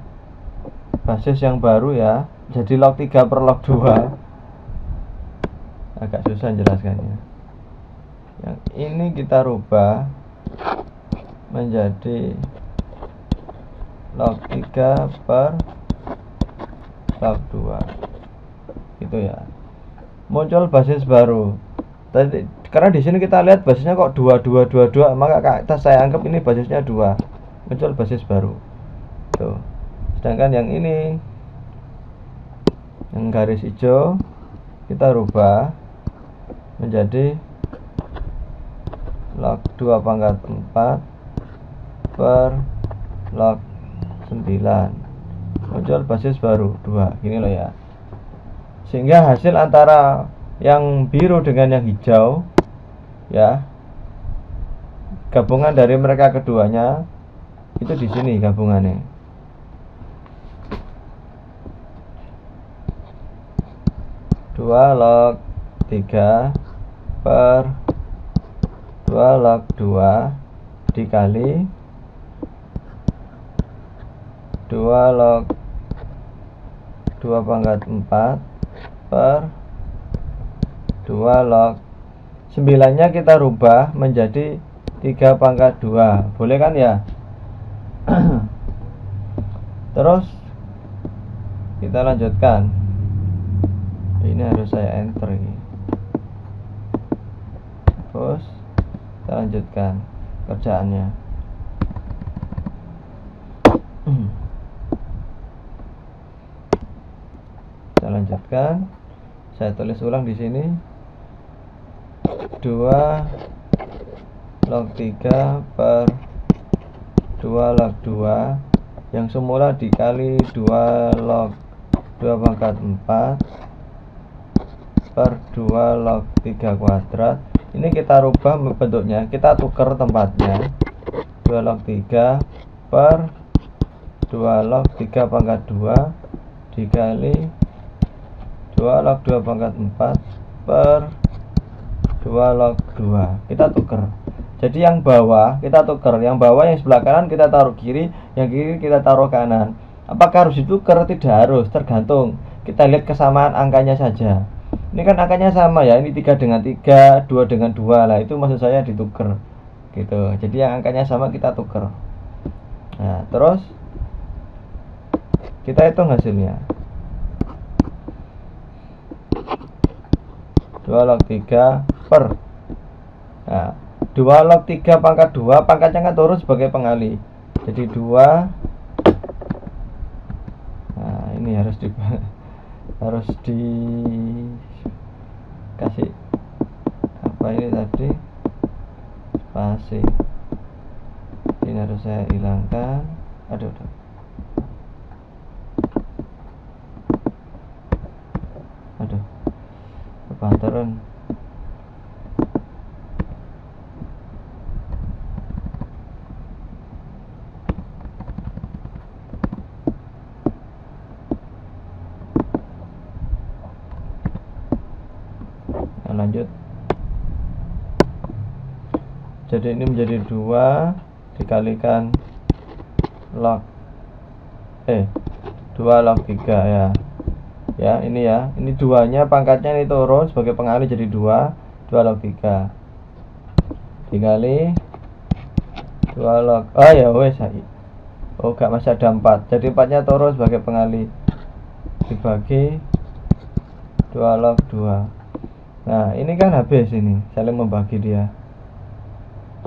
basis yang baru ya, jadi log 3 per log 2. Agak susah jelaskannya. Yang ini kita rubah menjadi log 3 per log 2 gitu ya. Muncul basis baru. Tadi karena di sini kita lihat basisnya kok 2 2 2 2, maka saya anggap ini basisnya 2. Muncul basis baru. Tuh. Sedangkan yang ini, yang garis hijau, kita rubah menjadi log 2 pangkat 4 per log 9. Muncul basis baru 2, gini loh ya. Sehingga hasil antara yang biru dengan yang hijau ya, gabungan dari mereka keduanya itu di sini gabungannya. Dua log 3 per 2 log 2 dikali 2 log 2 pangkat 4 per 2 log 9-nya kita rubah menjadi 3 pangkat 2. Boleh kan ya? Terus kita lanjutkan. Ini harus saya enter ini. Terus kita lanjutkan. kerjaannya. Kita lanjutkan. Saya tulis ulang di sini. 2 log 3 per 2 log 2 yang semula dikali 2 log 2 pangkat 4 per 2 log 3 kuadrat. Ini kita rubah bentuknya, kita tukar tempatnya. 2 log 3 per 2 log 3 pangkat 2 dikali 2 log 2 pangkat 4 per 2 log 2. Kita tukar. Jadi yang bawah kita tukar, yang bawah yang sebelah kanan kita taruh kiri, yang kiri kita taruh kanan. Apakah harus ditukar? Tidak harus, tergantung. Kita lihat kesamaan angkanya saja. Ini kan angkanya sama ya, ini 3 dengan 3, 2 dengan 2 lah, itu maksud saya ditukar gitu. Jadi yang angkanya sama kita tukar. Nah, terus kita hitung hasilnya. 2 log 3 per, nah 2 log 3 pangkat 2, pangkatnya kan turun sebagai pengali, jadi 2. Nah ini harus dikasih apa ini tadi, spasi. Ini harus saya hilangkan. Aduh. Turun. Nah, lanjut. Jadi ini menjadi 2 dikalikan log 2 log 3 ya. Ya, ini ya. Ini 2-nya pangkatnya ini turun sebagai pengali jadi 2 log 3. Dikali 2 log. Oh ya wes. Oh, enggak, masih ada 4. Jadi 4-nya turun sebagai pengali. Dibagi 2 log 2. Nah, ini kan habis ini. Saling membagi dia.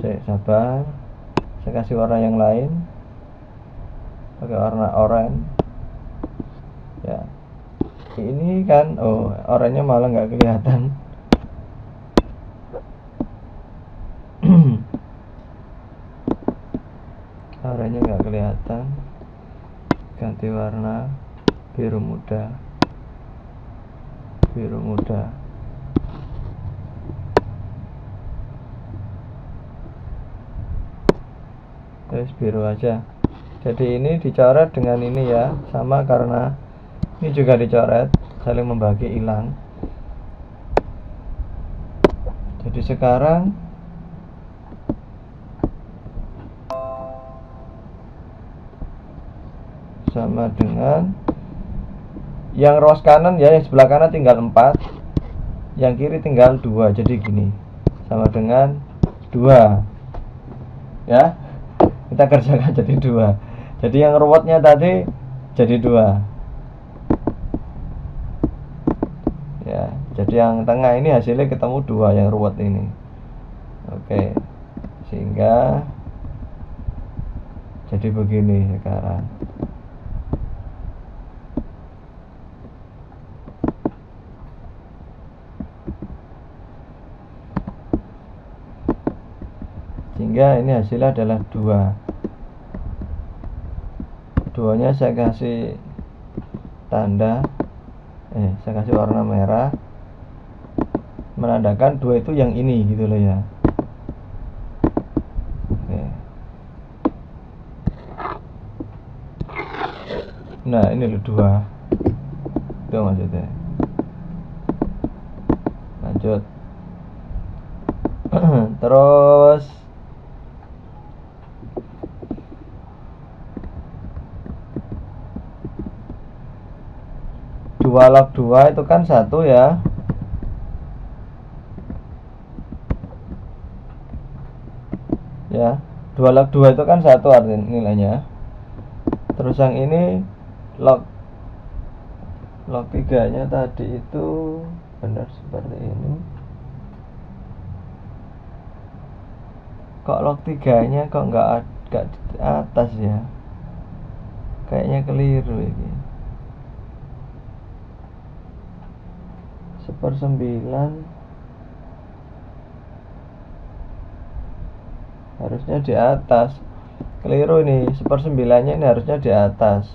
Cek, sabar. Saya kasih warna yang lain. Pakai warna oranye. Ya. Ini kan, oh, oranye malah nggak kelihatan. Oranye nggak kelihatan. Ganti warna biru muda. Biru muda. Terus biru aja. Jadi ini dicoret dengan ini ya, sama karena ini juga dicoret, saling membagi, hilang. Jadi sekarang sama dengan yang ruas kanan ya, yang sebelah kanan tinggal 4, yang kiri tinggal 2. Jadi gini, sama dengan 2 ya. Kita kerjakan jadi 2. Jadi yang ruwetnya tadi jadi 2. Jadi yang tengah ini hasilnya ketemu 2 yang ruwet ini. Oke. Sehingga jadi begini sekarang. Sehingga ini hasilnya adalah 2. 2-nya saya kasih tanda, saya kasih warna merah, menandakan 2 itu yang ini gitu loh ya. Oke. Nah ini loh 2 itu maksudnya. Lanjut. Terus 2 log 2 itu kan 1 ya. Ya, 2 log 2 itu kan 1 artinya nilainya. Terus yang ini log 3 nya tadi itu benar seperti ini. Kok log 3-nya kok nggak di atas ya? Kayaknya keliru ini. 1/9 harusnya di atas. Keliru nih, 1/9-nya ini harusnya di atas.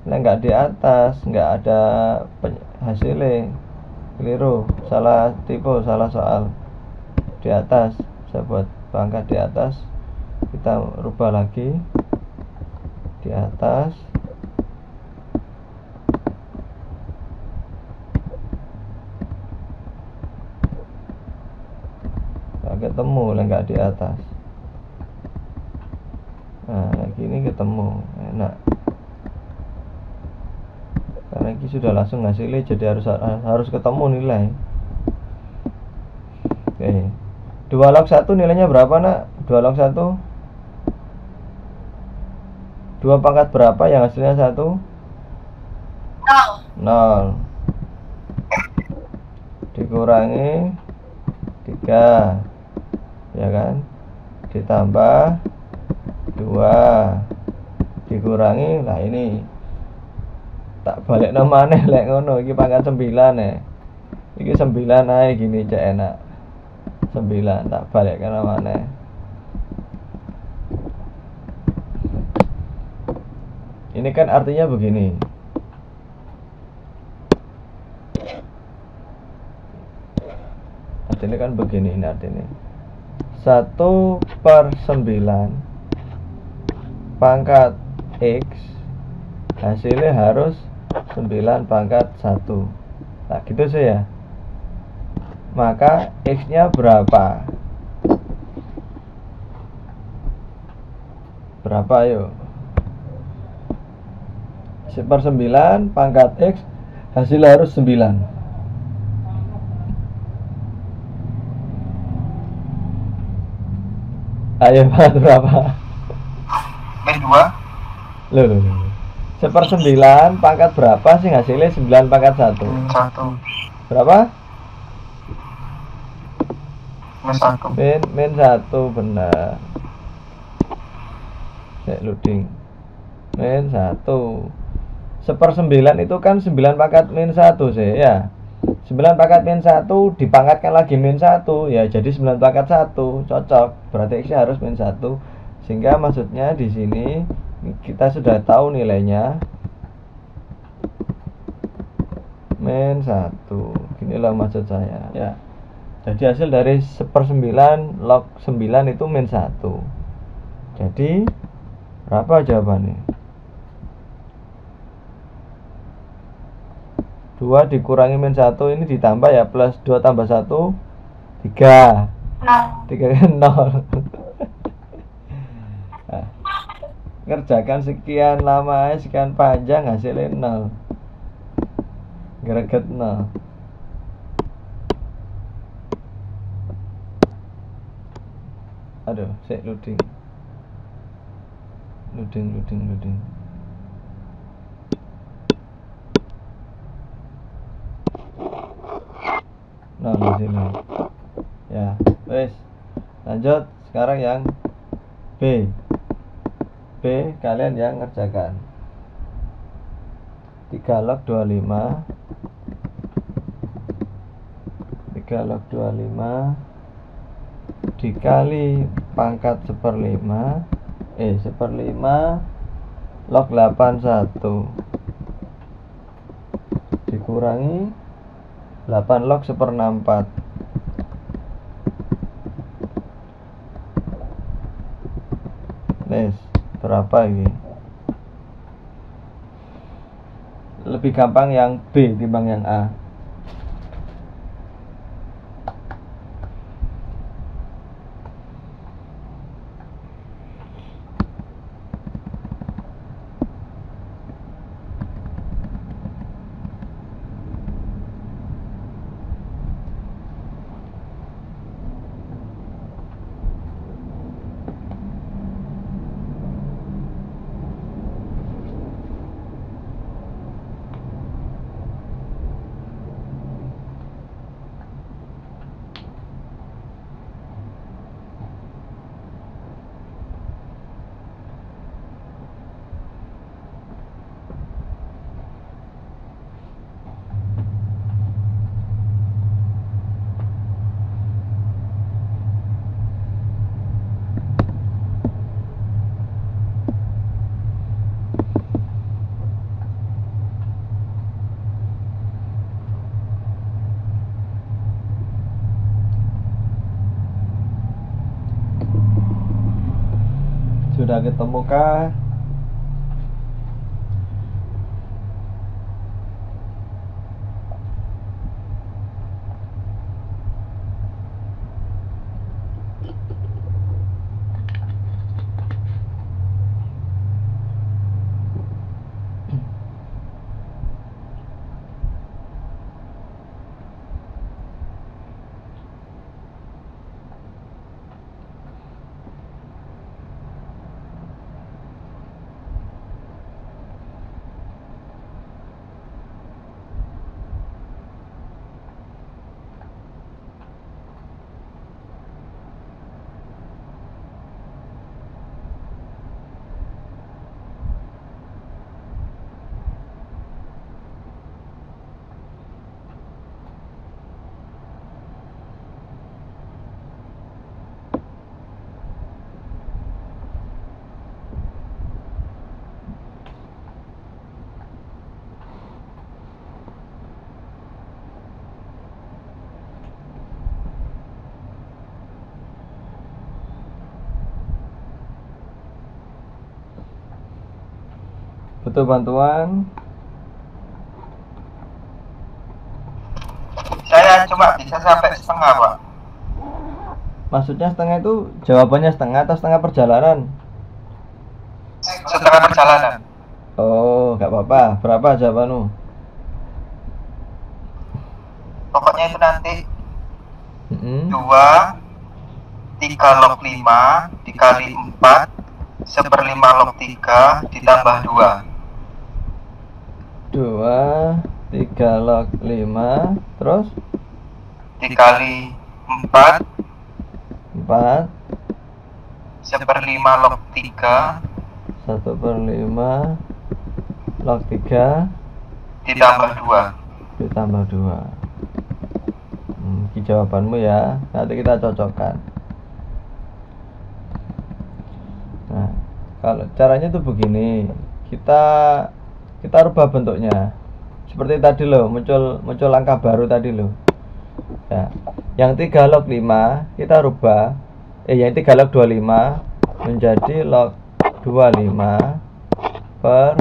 Nah, nggak di atas, nggak ada hasilnya. Keliru, salah tipe, salah soal. Di atas, saya buat pangkat di atas. Kita rubah lagi di atas. Nggak ketemu, nggak di atas. Nah, gini ketemu, enak. Karena ini sudah langsung hasilnya, jadi harus ketemu nilai. Oke. 2 log 1 nilainya berapa, nak? 2 log 1 2 pangkat berapa yang hasilnya 1? 0. Dikurangi 3, ya kan? Ditambah 2 dikurangi, lah ini tak balik namanya lek ngono, iki pangkat 9 ya. Iki 9 ae gini cek enak. 9 tak balik ke namanya. Ini kan artinya begini. Artinya kan begini, ini artinya 1/9 pangkat X hasilnya harus 9 pangkat 1. Nah gitu sih ya. Maka X nya berapa? Berapa yuk? 1/9 pangkat X hasilnya harus 9. Ayo berapa? Min 2. Loh. 1/9 pangkat berapa sih hasilnya 9 pangkat 1? Min 1. Berapa? Min 1. Min 1, benar. Cek loading. Min 1. 1/9 itu kan 9 pangkat min 1 sih ya. 9 pangkat min 1 dipangkatkan lagi min 1, ya jadi 9 pangkat 1, cocok. Berarti X harus min 1. Sehingga maksudnya di sini kita sudah tahu nilainya min 1. Inilah maksud saya ya. Jadi hasil dari 1/9 log 9 itu min 1. Jadi berapa jawabannya? 2 dikurangi min 1 ini ditambah ya, plus 2 tambah 1 3. 3 kan 0. Nah, ngerjakan sekian lama, sekian panjang, hasilnya 0. Greget 0. Aduh, saya loading. Nah, di sini. Ya, wes. Lanjut sekarang yang B. B kalian yang ngerjakan. 3 log 25. 3 log 25 dikali pangkat 1/5 1/5 log 81 dikurangi 8 log 1/64. Nes, berapa ini? Lebih gampang yang B timbang yang A. Sudah ketemukah? Butuh bantuan? Saya coba bisa sampai setengah, Pak. Maksudnya setengah itu jawabannya setengah atau setengah perjalanan? Setengah perjalanan. Oh, nggak apa-apa. Berapa jawabanmu? Pokoknya itu nanti Mm-mm. 2 3 log 5 dikali 4 1/5 log 3 ditambah 2. 2, 3 log 5, terus Dikali 4 4, 1/5 log 3 1/5 log 3 ditambah 2. ditambah 2. Ini jawabanmu ya. Nanti kita cocokkan. Nah, kalau caranya tuh begini. Kita rubah bentuknya. Seperti tadi loh, muncul angka baru tadi loh. Ya. Yang 3 log 5 kita rubah. Yang 3 log 25 menjadi log 25 per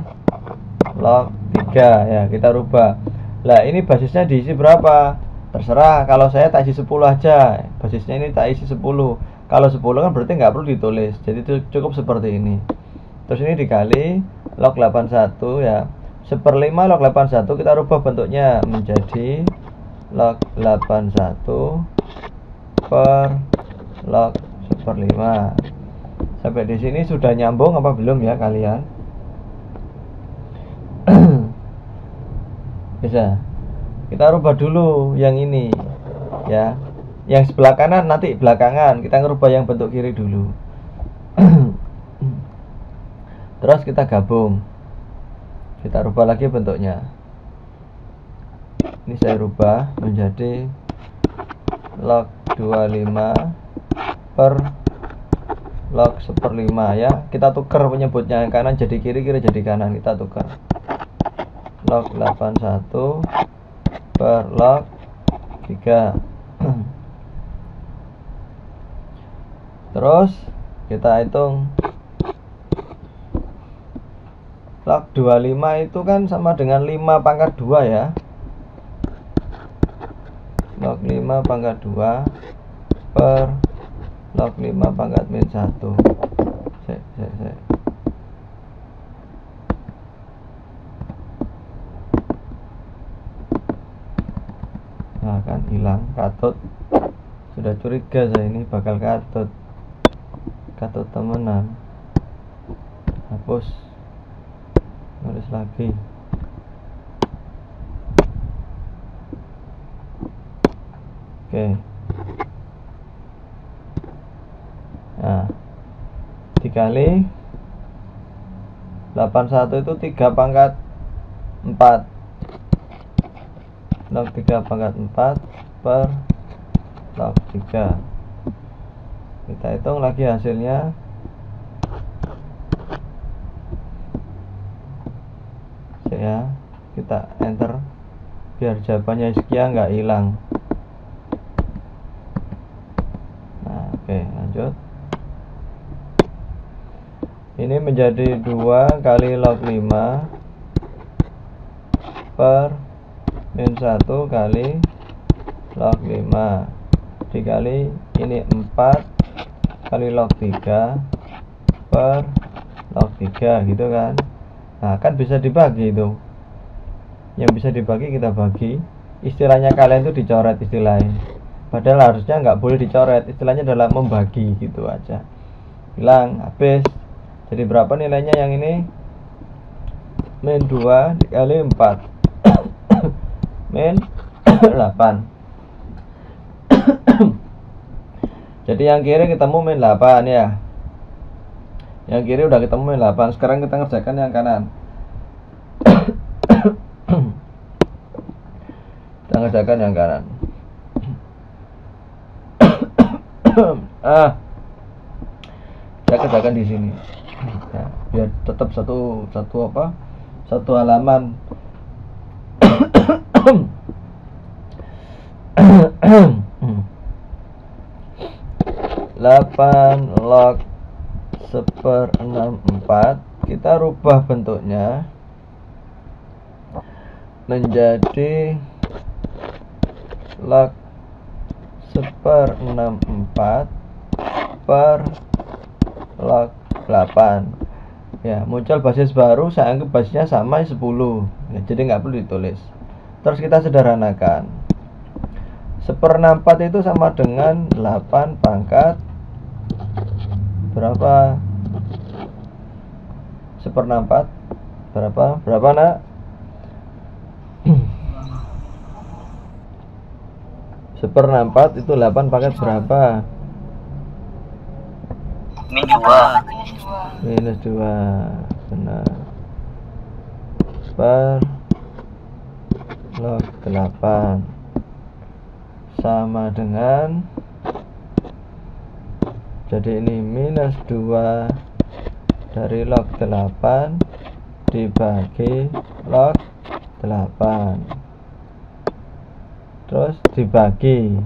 log 3 ya, kita rubah. Lah, ini basisnya diisi berapa? Terserah, kalau saya tak isi 10 aja. Basisnya ini tak isi 10. Kalau 10 kan berarti nggak perlu ditulis. Jadi itu cukup seperti ini. Terus ini dikali log 81 ya. 1/5 log 81 kita rubah bentuknya menjadi log 81 per log 1/5. Sampai di sini sudah nyambung apa belum ya kalian? Bisa. Kita rubah dulu yang ini ya. Yang sebelah kanan nanti belakangan. Kita ngerubah yang bentuk kiri dulu. Terus kita gabung. Kita rubah lagi bentuknya. Ini saya rubah menjadi log 25 per log 1/5 ya. Kita tukar penyebutnya, yang kanan jadi kiri, kiri jadi kanan. Kita tukar. Log 81 per log 3. Terus kita hitung. Log 25 itu kan sama dengan 5 pangkat 2 ya. Log 5 pangkat 2 per log 5 pangkat min 1. Sek. Nah kan hilang, katut. Sudah curiga saya ini bakal katut temenan. Hapus, nulis lagi. Oke. Nah, dikali 81 itu 3 pangkat 4. Log 3 pangkat 4 per log 3. Kita hitung lagi hasilnya. Ya, kita enter biar jawabannya sekian nggak hilang. Nah, oke, lanjut. Ini menjadi 2 kali log 5 per min 1 kali log 5 dikali ini 4 kali log 3 per log 3 gitu kan. Nah kan bisa dibagi itu, yang bisa dibagi kita bagi. Istilahnya kalian tuh dicoret istilahnya, padahal harusnya nggak boleh dicoret, istilahnya adalah membagi gitu aja. Bilang habis, jadi berapa nilainya yang ini? Min 2 dikali 4 min 8. Jadi yang kiri ketemu min 8 ya, yang kiri udah ketemu min 8. Sekarang kita ngerjakan yang kanan. Kita ngerjakan yang kanan. Saya kerjakan di sini ya, biar tetap satu halaman. 8 log 1/64 kita rubah bentuknya menjadi log 1/64 per log 8 ya. Muncul basis baru, saya anggap basisnya sama 10 ya, jadi nggak perlu ditulis. Terus kita sederhanakan, 1/64 itu sama dengan 8 pangkat berapa? 1/64 berapa nak? Seperempat itu 8 pangkat berapa? Min 2. Minus 2, benar. Per log 8 sama dengan, jadi ini minus 2 dari log 8 dibagi log 8, terus dibagi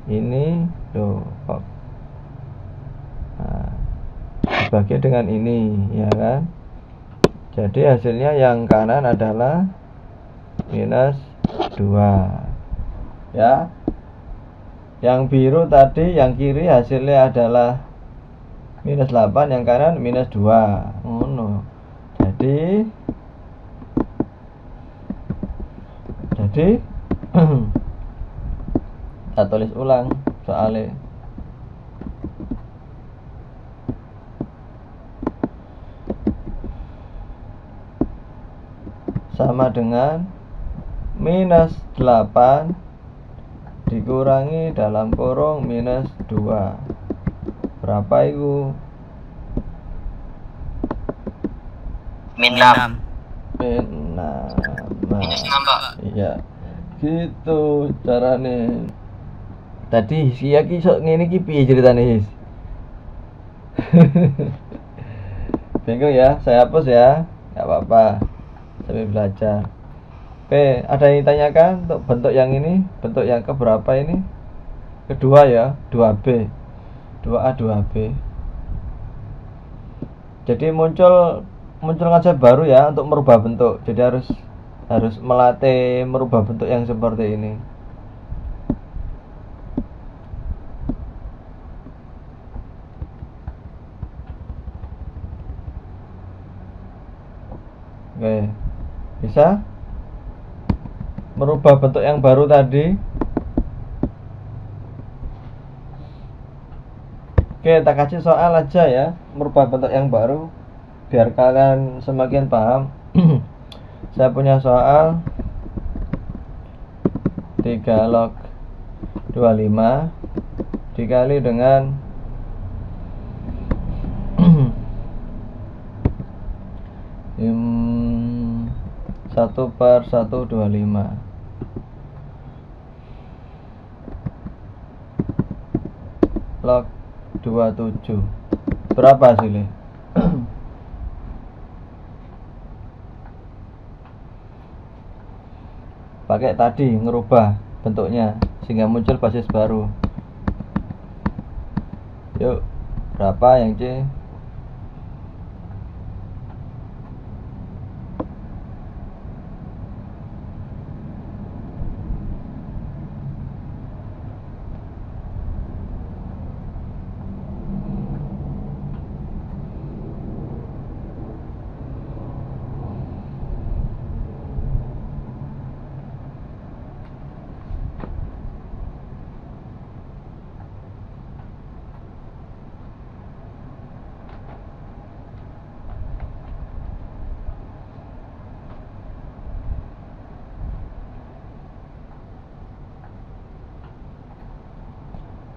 ini tuh, nah, dibagi dengan ini ya kan. Jadi hasilnya yang kanan adalah minus 2 ya. Yang biru tadi, yang kiri hasilnya adalah minus 8, yang kanan minus 2. No. Jadi kita tulis ulang soalnya. Sama dengan minus 8 dikurangi dalam kurung minus 2. Berapa itu? Min 6. Min 6. Minus 6, Pak. Iya. Gitu carane. Tadi si ki sok ngene iki piye ceritane, His? Bingung ya? Saya hapus ya. Enggak apa-apa. Sambil belajar. Oke, ada yang ditanyakan untuk bentuk yang ini? Bentuk yang keberapa ini? Kedua ya, 2B. 2A, 2B. Jadi muncul konsep baru ya untuk merubah bentuk. Jadi harus melatih merubah bentuk yang seperti ini. Oke, bisa merubah bentuk yang baru tadi. Oke, kita kasih soal aja ya, merubah bentuk yang baru biar kalian semakin paham. Saya punya soal 3 log 25 dikali dengan 1/125 log 27. Berapa hasilnya? Pakai tadi ngerubah bentuknya sehingga muncul basis baru. Yuk, berapa yang C?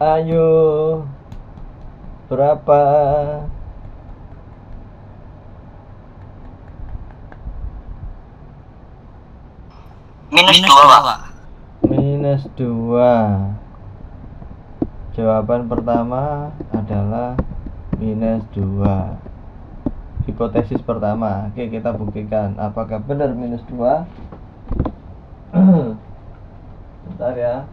Ayo, berapa? Minus 2, Pak. Minus 2. Jawaban pertama adalah minus 2. Hipotesis pertama. Oke, kita buktikan apakah benar minus 2. Bentar ya,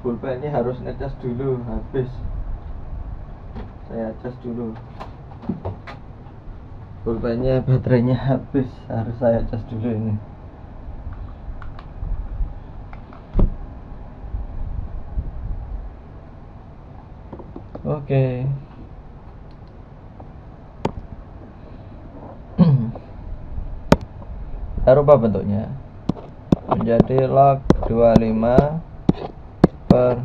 pulpennya harus ngecas dulu, habis. Saya cas dulu. Pulpennya baterainya habis, harus saya cas dulu ini. Oke. Kita rubah bentuknya menjadi log 25 per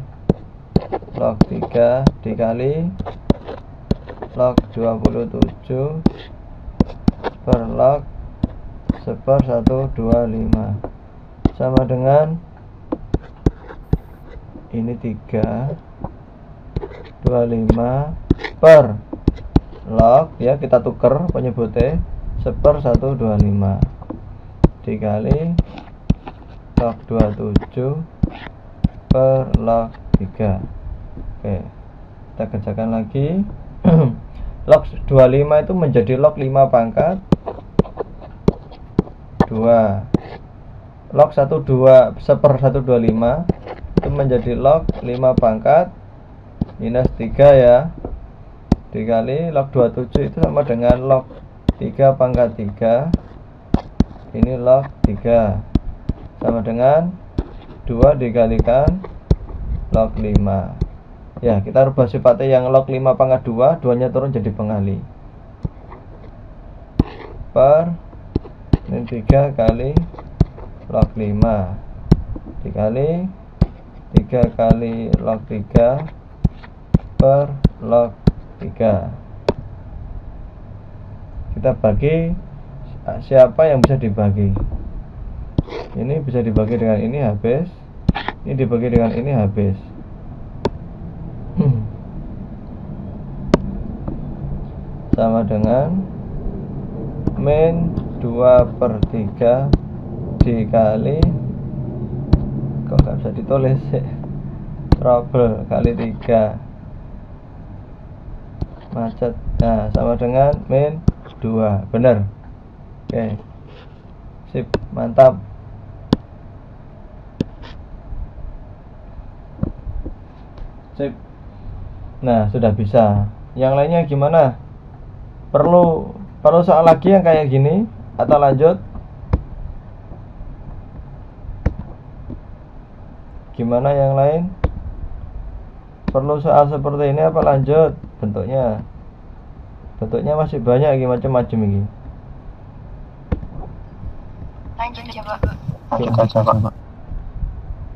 log 3 dikali log 27 per log 1/125 sama dengan ini 3 25 per log, ya kita tuker penyebutnya 1/125 dikali log 27 per log 3. Oke, kita kerjakan lagi. Log 25 itu menjadi log 5 pangkat 2. Log 1/125 itu menjadi log 5 pangkat minus 3 ya, dikali log 27 itu sama dengan log 3 pangkat 3. Ini log 3 sama dengan 2 dikalikan log 5. Ya, kita rubah sifatnya yang log 5 pangkat 2, 2-nya turun jadi pengali. Per ini 3 kali log 5 dikali 3 kali log 3 per log 3. Kita bagi, siapa yang bisa dibagi? Ini bisa dibagi dengan ini habis, ini dibagi dengan ini habis. Sama dengan min 2/3 dikali, kok gak bisa ditulis sih, trouble kali 3 macet. Nah, sama dengan min 2. Benar. Oke, sip, mantap. Sip. Nah, sudah bisa. Yang lainnya gimana? Perlu soal lagi yang kayak gini atau lanjut? Gimana yang lain? Perlu soal seperti ini apa lanjut? Bentuknya masih banyak lagi, macam-macam ini. Lanjut aja, Pak. Lanjut aja, Pak.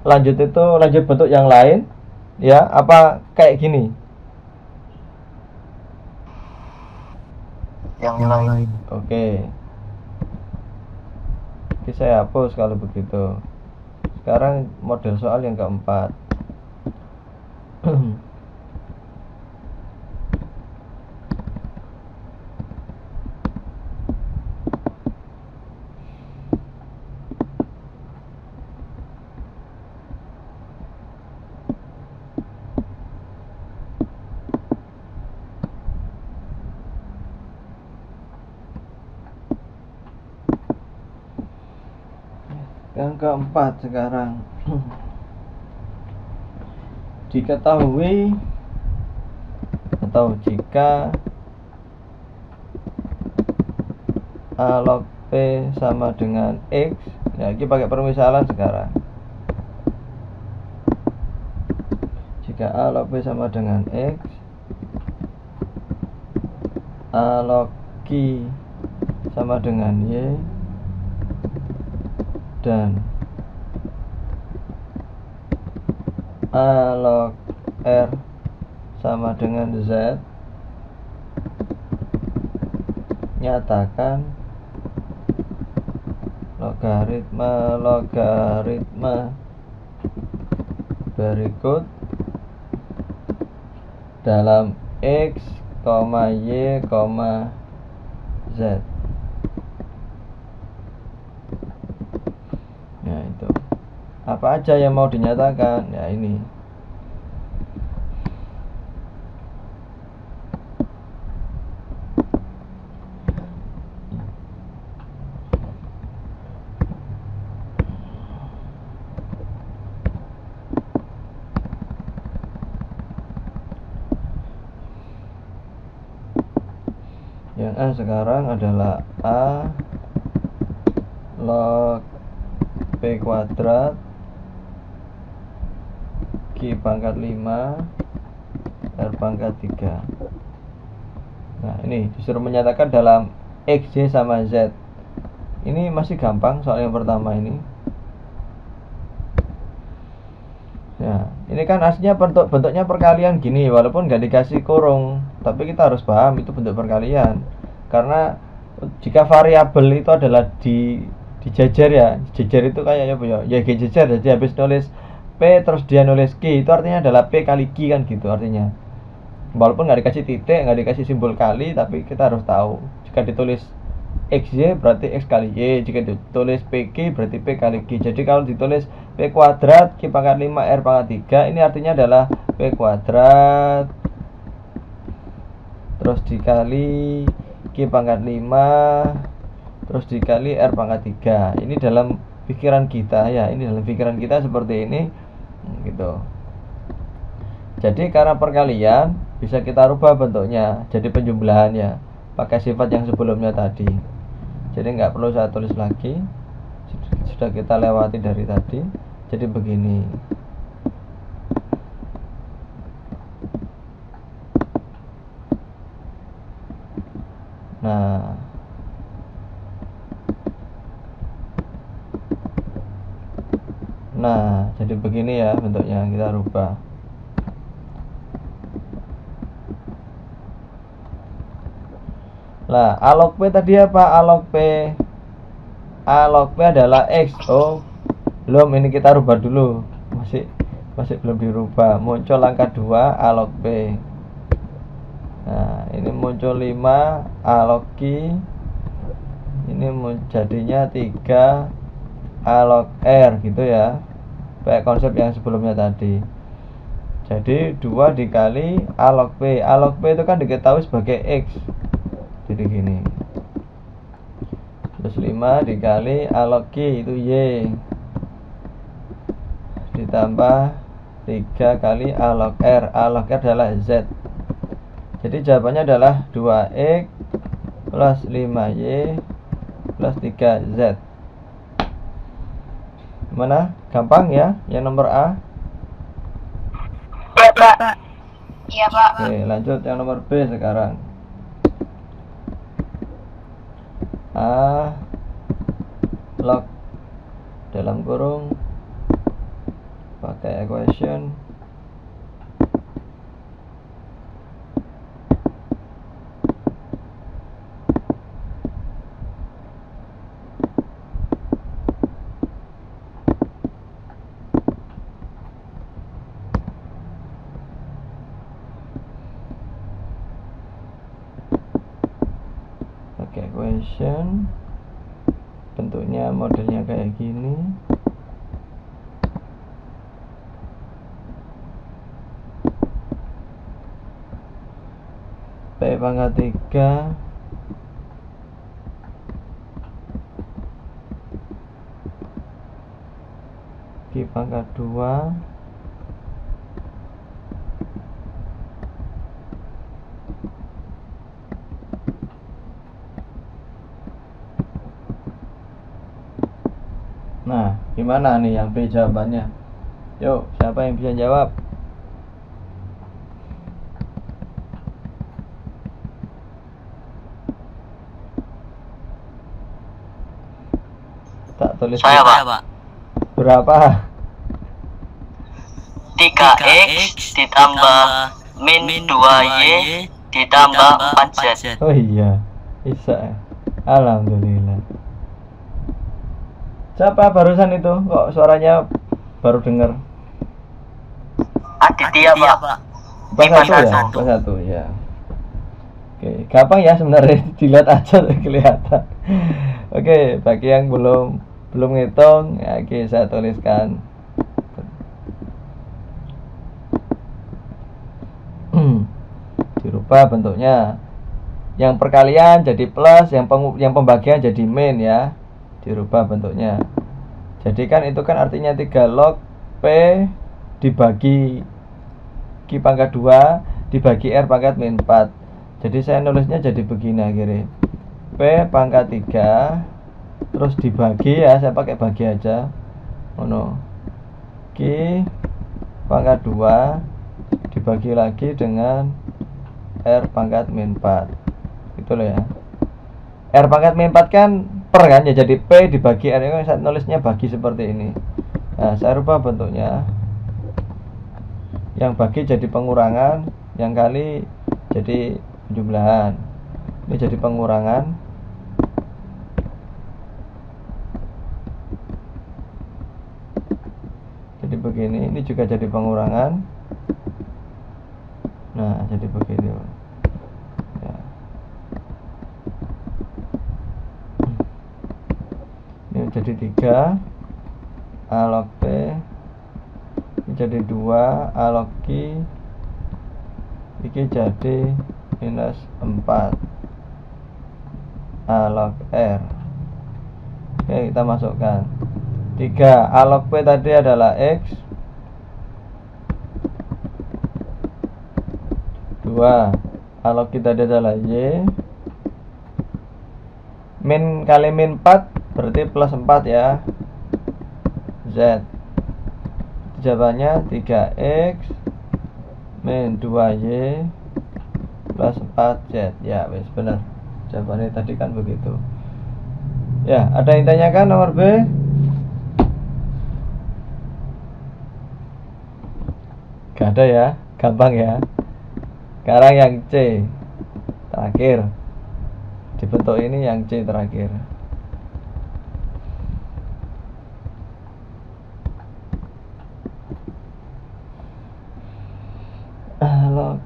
Lanjut itu lanjut bentuk yang lain ya, apa kayak gini? Yang lain. Oke. Oke, saya hapus kalau begitu. Sekarang model soal yang keempat. Yang keempat sekarang. Diketahui atau jika A log P sama dengan X, ya ini pakai permisalan sekarang. Jika A log P sama dengan X, A log Q sama dengan Y, dan A log R sama dengan Z, nyatakan logaritma berikut dalam X, Y, Z. Nah itu, apa aja yang mau dinyatakan? Ya ini. Yang A sekarang adalah A log P kuadrat Q pangkat 5 R pangkat 3. Nah ini disuruh menyatakan dalam X, Y sama Z. Ini masih gampang soal yang pertama ini. Nah ini kan aslinya bentuknya perkalian gini, walaupun nggak dikasih kurung, tapi kita harus paham itu bentuk perkalian. Karena jika variabel itu adalah dijajar ya, jajar itu kayak ya jajar, jadi habis nulis P terus dia nulis Q, itu artinya adalah P kali Q kan gitu artinya. Walaupun nggak dikasih titik, nggak dikasih simbol kali, tapi kita harus tahu jika ditulis XY berarti X kali Y, jika ditulis PQ berarti P kali Q. Jadi kalau ditulis P kuadrat Q pangkat 5 R pangkat 3, ini artinya adalah P kuadrat terus dikali Q pangkat 5 terus dikali R pangkat 3. Ini dalam pikiran kita ya, ini dalam pikiran kita seperti ini gitu. Jadi karena perkalian bisa kita rubah bentuknya jadi penjumlahannya pakai sifat yang sebelumnya tadi. Jadi nggak perlu saya tulis lagi, sudah kita lewati dari tadi. Jadi begini. Nah, jadi begini ya bentuknya, kita rubah. Nah, A log P tadi apa? A log P. A log P adalah X. Oh, belum, ini kita rubah dulu. Masih belum dirubah. Muncul angka 2 A log P. Nah, ini muncul 5 A log Q. Ini jadinya 3 A log R gitu ya. Kayak konsep yang sebelumnya tadi. Jadi 2 dikali A log P. A log P itu kan diketahui sebagai X. Jadi gini. Terus 5 dikali A log Q itu Y. Ditambah 3 kali A log R. A log R adalah Z. Jadi jawabannya adalah 2X plus 5Y plus 3Z. Gimana? Gampang ya? Yang nomor A? Ya, Pak. Iya, Pak. Oke, lanjut yang nomor B sekarang. A log dalam kurung pakai equation bentuknya modelnya kayak gini. P pangkat 3 Q pangkat 2 Nah, gimana nih yang B jawabannya? Yuk, siapa yang bisa jawab? Tak tulis. Saya, Pak. Berapa? 3X ditambah min 2Y ditambah 4Z. Oh iya, bisa. Alhamdulillah. Siapa barusan itu? Kok suaranya baru dengar? Aditya, Pak. IPA 1 ya, IPA 1 ya. Oke, gampang ya sebenarnya, dilihat aja kelihatan. Oke, bagi yang belum ngitung, ya, oke saya tuliskan. Dirubah bentuknya. Yang perkalian jadi plus, yang pembagian jadi min ya. Dirubah bentuknya. Jadi kan itu kan artinya 3 log P dibagi Q pangkat 2 dibagi R pangkat min 4. Jadi saya nulisnya jadi begini akhirnya. P pangkat 3 terus dibagi ya, saya pakai bagi aja. Q pangkat 2 dibagi lagi dengan R pangkat min 4. Gitu loh ya. R pangkat min 4 kan per kan ya, jadi P dibagi R. Ini saya nulisnya bagi seperti ini. Nah, saya rubah bentuknya. Yang bagi jadi pengurangan, yang kali jadi penjumlahan. Ini jadi pengurangan. Jadi begini, ini juga jadi pengurangan. Nah, jadi begini ya. Ini jadi 3 A log P, ini jadi 2 A log Q, ini jadi minus 4 A log R. Oke, kita masukkan 3 A log P tadi adalah X, 2 A log Q tadi adalah Y, min kali min 4 berarti plus 4 ya, Z. Jawabannya 3X min 2Y plus 4Z. Ya wes benar, jawabannya tadi kan begitu ya. Ada yang tanyakan nomor B? Gak ada ya, gampang ya. Sekarang yang C terakhir, dibentuk ini yang C terakhir. Log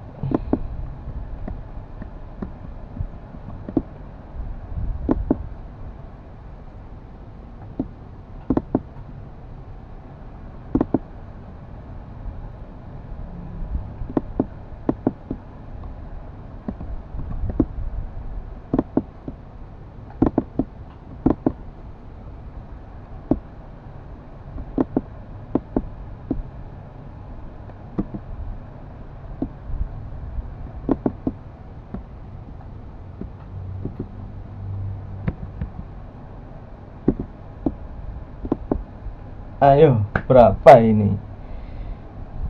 ayo, berapa ini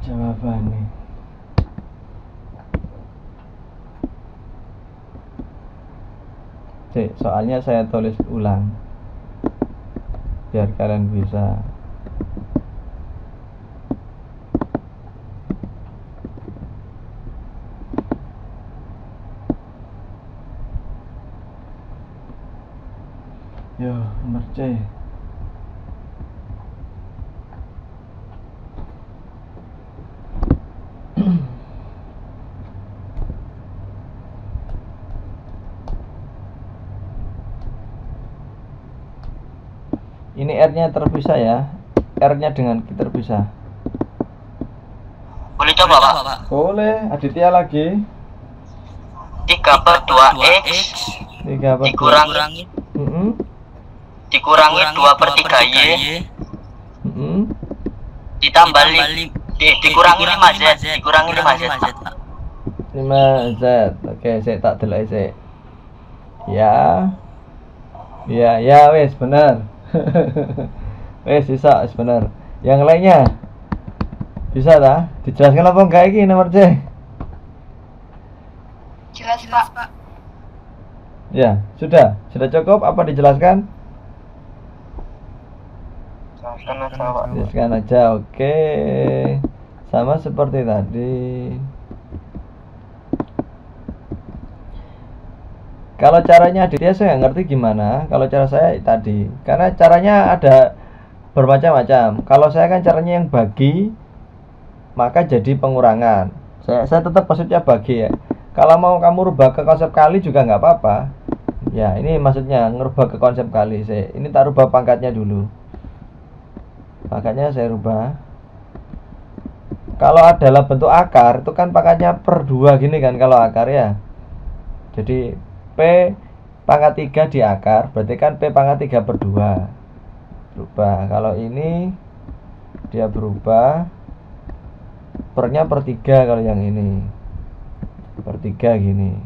jawabannya? Soalnya saya tulis ulang biar kalian bisa. Yo, nomor C. Ini R-nya terpisah ya. R-nya dengan Q terpisah. Boleh coba, Pak? Boleh. Aditya lagi. 3/2X 3/2 dikurangi dikurangi 2/3Y ditambah dikurangi 5Z dikurangi 5Z, Pak. 5Z. Oke, saya tak delok sik. Ya. Ya wes benar. Wes bisa, wes benar. Yang lainnya bisa tak? Dijelaskan apa enggak ini nomor C? Jelas, Pak. Ya, sudah cukup apa dijelaskan? Jelaskan aja, Pak. Jelaskan aja, oke. Sama seperti tadi. Kalau caranya Aditya saya nggak ngerti gimana. Kalau cara saya tadi, karena caranya ada bermacam-macam. Kalau saya kan caranya yang bagi, maka jadi pengurangan. Saya tetap maksudnya bagi ya. Kalau mau kamu rubah ke konsep kali juga nggak apa-apa. Ya, ini maksudnya ngerubah ke konsep kali. Ini tak rubah pangkatnya dulu. Pangkatnya saya rubah. Kalau adalah bentuk akar, itu kan pangkatnya per 2 gini kan kalau akar ya. Jadi P pangkat 3 di akar, berarti kan P pangkat 3 per 2. Berubah. Kalau ini dia berubah, pernya per 3 kalau yang ini. Per 3 gini.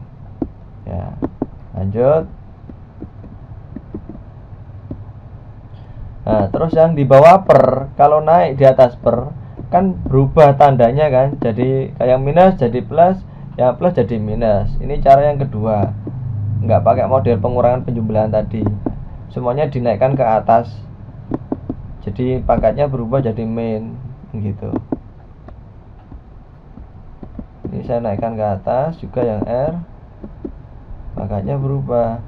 Ya. Lanjut. Nah, terus yang di bawah per, kalau naik di atas per kan berubah tandanya kan, jadi yang minus jadi plus, yang plus jadi minus. Ini cara yang kedua, nggak pakai model pengurangan penjumlahan tadi, semuanya dinaikkan ke atas, jadi pangkatnya berubah jadi min gitu. Ini saya naikkan ke atas juga yang R, pangkatnya berubah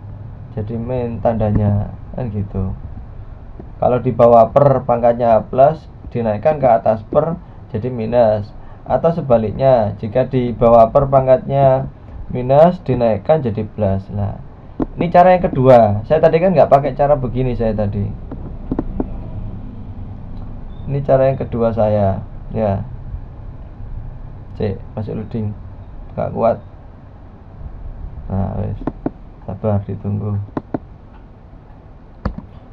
jadi min tandanya kan gitu. Kalau di bawah per pangkatnya plus, dinaikkan ke atas per jadi minus, atau sebaliknya jika di bawah per pangkatnya minus dinaikkan jadi plus. Nah, ini cara yang kedua. Saya tadi kan nggak pakai cara begini saya tadi. Ini cara yang kedua saya ya. Cek masih loading, nggak kuat. Nah, wes sabar ditunggu.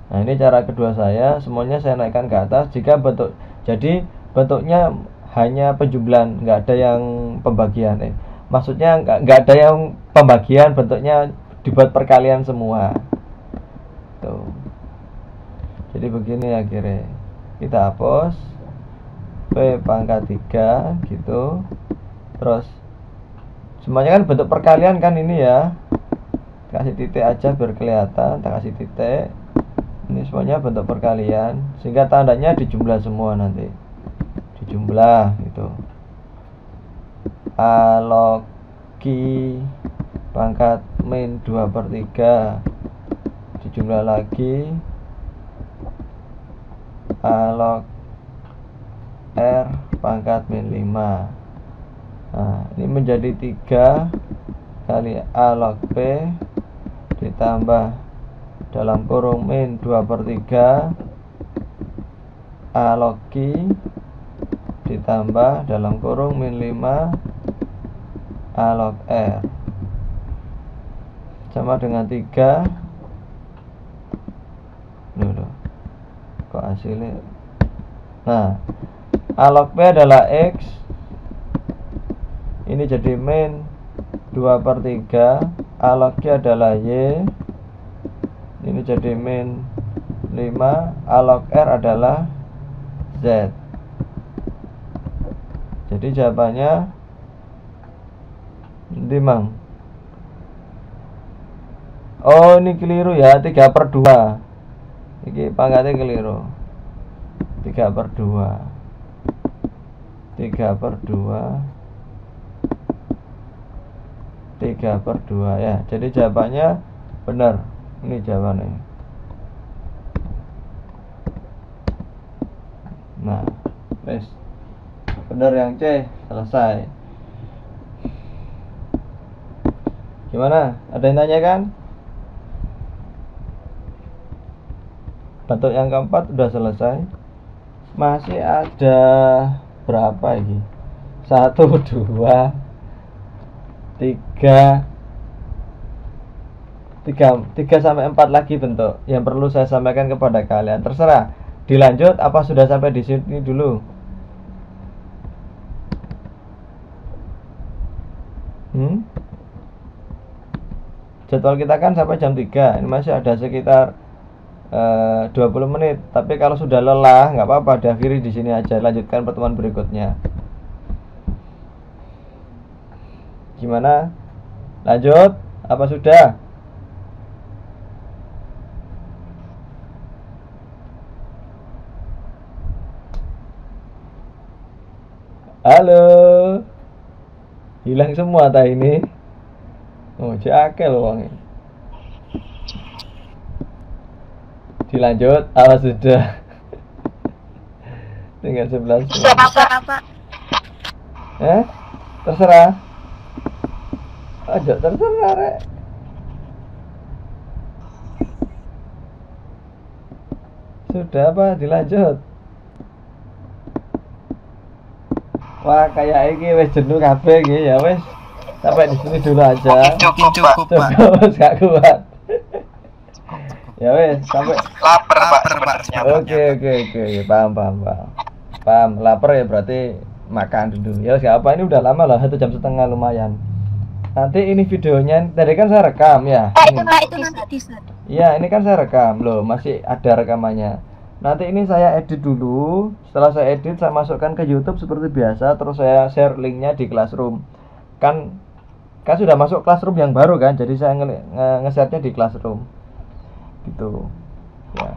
Nah, ini cara kedua saya, semuanya saya naikkan ke atas jika bentuk, jadi bentuknya hanya penjumlahan, nggak ada yang pembagian. Maksudnya nggak ada yang pembagian, bentuknya dibuat perkalian semua. Tuh. Jadi begini akhirnya. Kita hapus P pangkat 3 gitu. Terus semuanya kan bentuk perkalian kan ini ya. Kasih titik aja biar kelihatan, tak kasih titik. Ini semuanya bentuk perkalian, sehingga tandanya dijumlah semua nanti. Dijumlah gitu. A log Q pangkat min 2 per 3 dijumlah lagi. A log R pangkat min 5. Nah, ini menjadi 3 kali A log P ditambah dalam kurung min 2 per 3 A log Q ditambah dalam kurung min 5 A log R sama dengan 3. Loh, kok hasilnya. Nah, A log P adalah X, ini jadi min 2 per 3, A log Q adalah Y, ini jadi min 5, A log R adalah Z. Jadi jawabannya ini mang. Oh, ini keliru ya, 3 per 2. Ini pangkatnya keliru. 3 per 2. 3 per 2. 3 per 2 ya. Jadi jawabannya benar. Ini jawabannya. Nah, wes. Benar yang C, selesai. Gimana? Ada yang tanya kan? Bentuk yang keempat udah selesai. Masih ada berapa ini? 1, 2, 3 sampai 4 lagi bentuk yang perlu saya sampaikan kepada kalian. Terserah dilanjut apa sudah sampai di sini dulu. Jadwal kita kan sampai jam 3. Ini masih ada sekitar 20 menit. Tapi kalau sudah lelah nggak apa-apa, diakhiri di sini aja, lanjutkan pertemuan berikutnya. Gimana? Lanjut apa sudah? Halo, hilang semua tak ini? Oh, jakel uangnya. Dilanjut apa sudah? Tinggal 11. Apa? Eh? Terserah. Aja terserah rek. Sudah apa dilanjut? Wah kayak ini wes jenuh kabeh iki ya wes. Sampai di sini dulu aja. Mungkin cukup Pak. Cukup wes gak kuat. Ya wes sampai Lapar Pak sebenarnya. Oke, paham. Paham, lapar ya berarti makan dulu. Ya gak apa, ini udah lama lah, 1,5 jam lumayan. Nanti ini videonya, tadi kan saya rekam ya. Itu nanti teaser. Iya, ini kan saya rekam loh, masih ada rekamannya. Nanti ini saya edit dulu. Setelah saya edit, saya masukkan ke YouTube seperti biasa. Terus saya share linknya di Classroom. Kan sudah masuk Classroom yang baru kan, jadi saya nge-share-nya di Classroom. Gitu. Ya.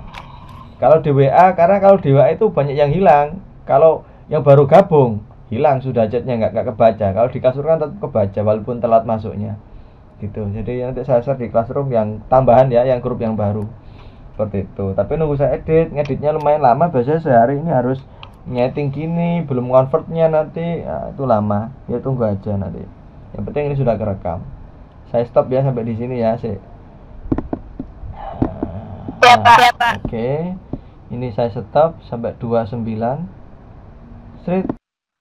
Kalau di WA, karena kalau di WA itu banyak yang hilang. Kalau yang baru gabung hilang sudah chatnya nggak kebaca. Kalau di Classroom kan tetap kebaca walaupun telat masuknya. Gitu. Jadi nanti saya share di Classroom yang tambahan ya, yang grup yang baru. Seperti itu. Tapi nunggu saya ngeditnya lumayan lama. Biasanya sehari ini harus nyeting gini, belum convertnya nanti, ya, itu lama. Ya tunggu aja nanti. Yang penting ini sudah kerekam. Saya stop ya sampai di sini ya, sih. Oke. Ini saya stop sampai 29. Street.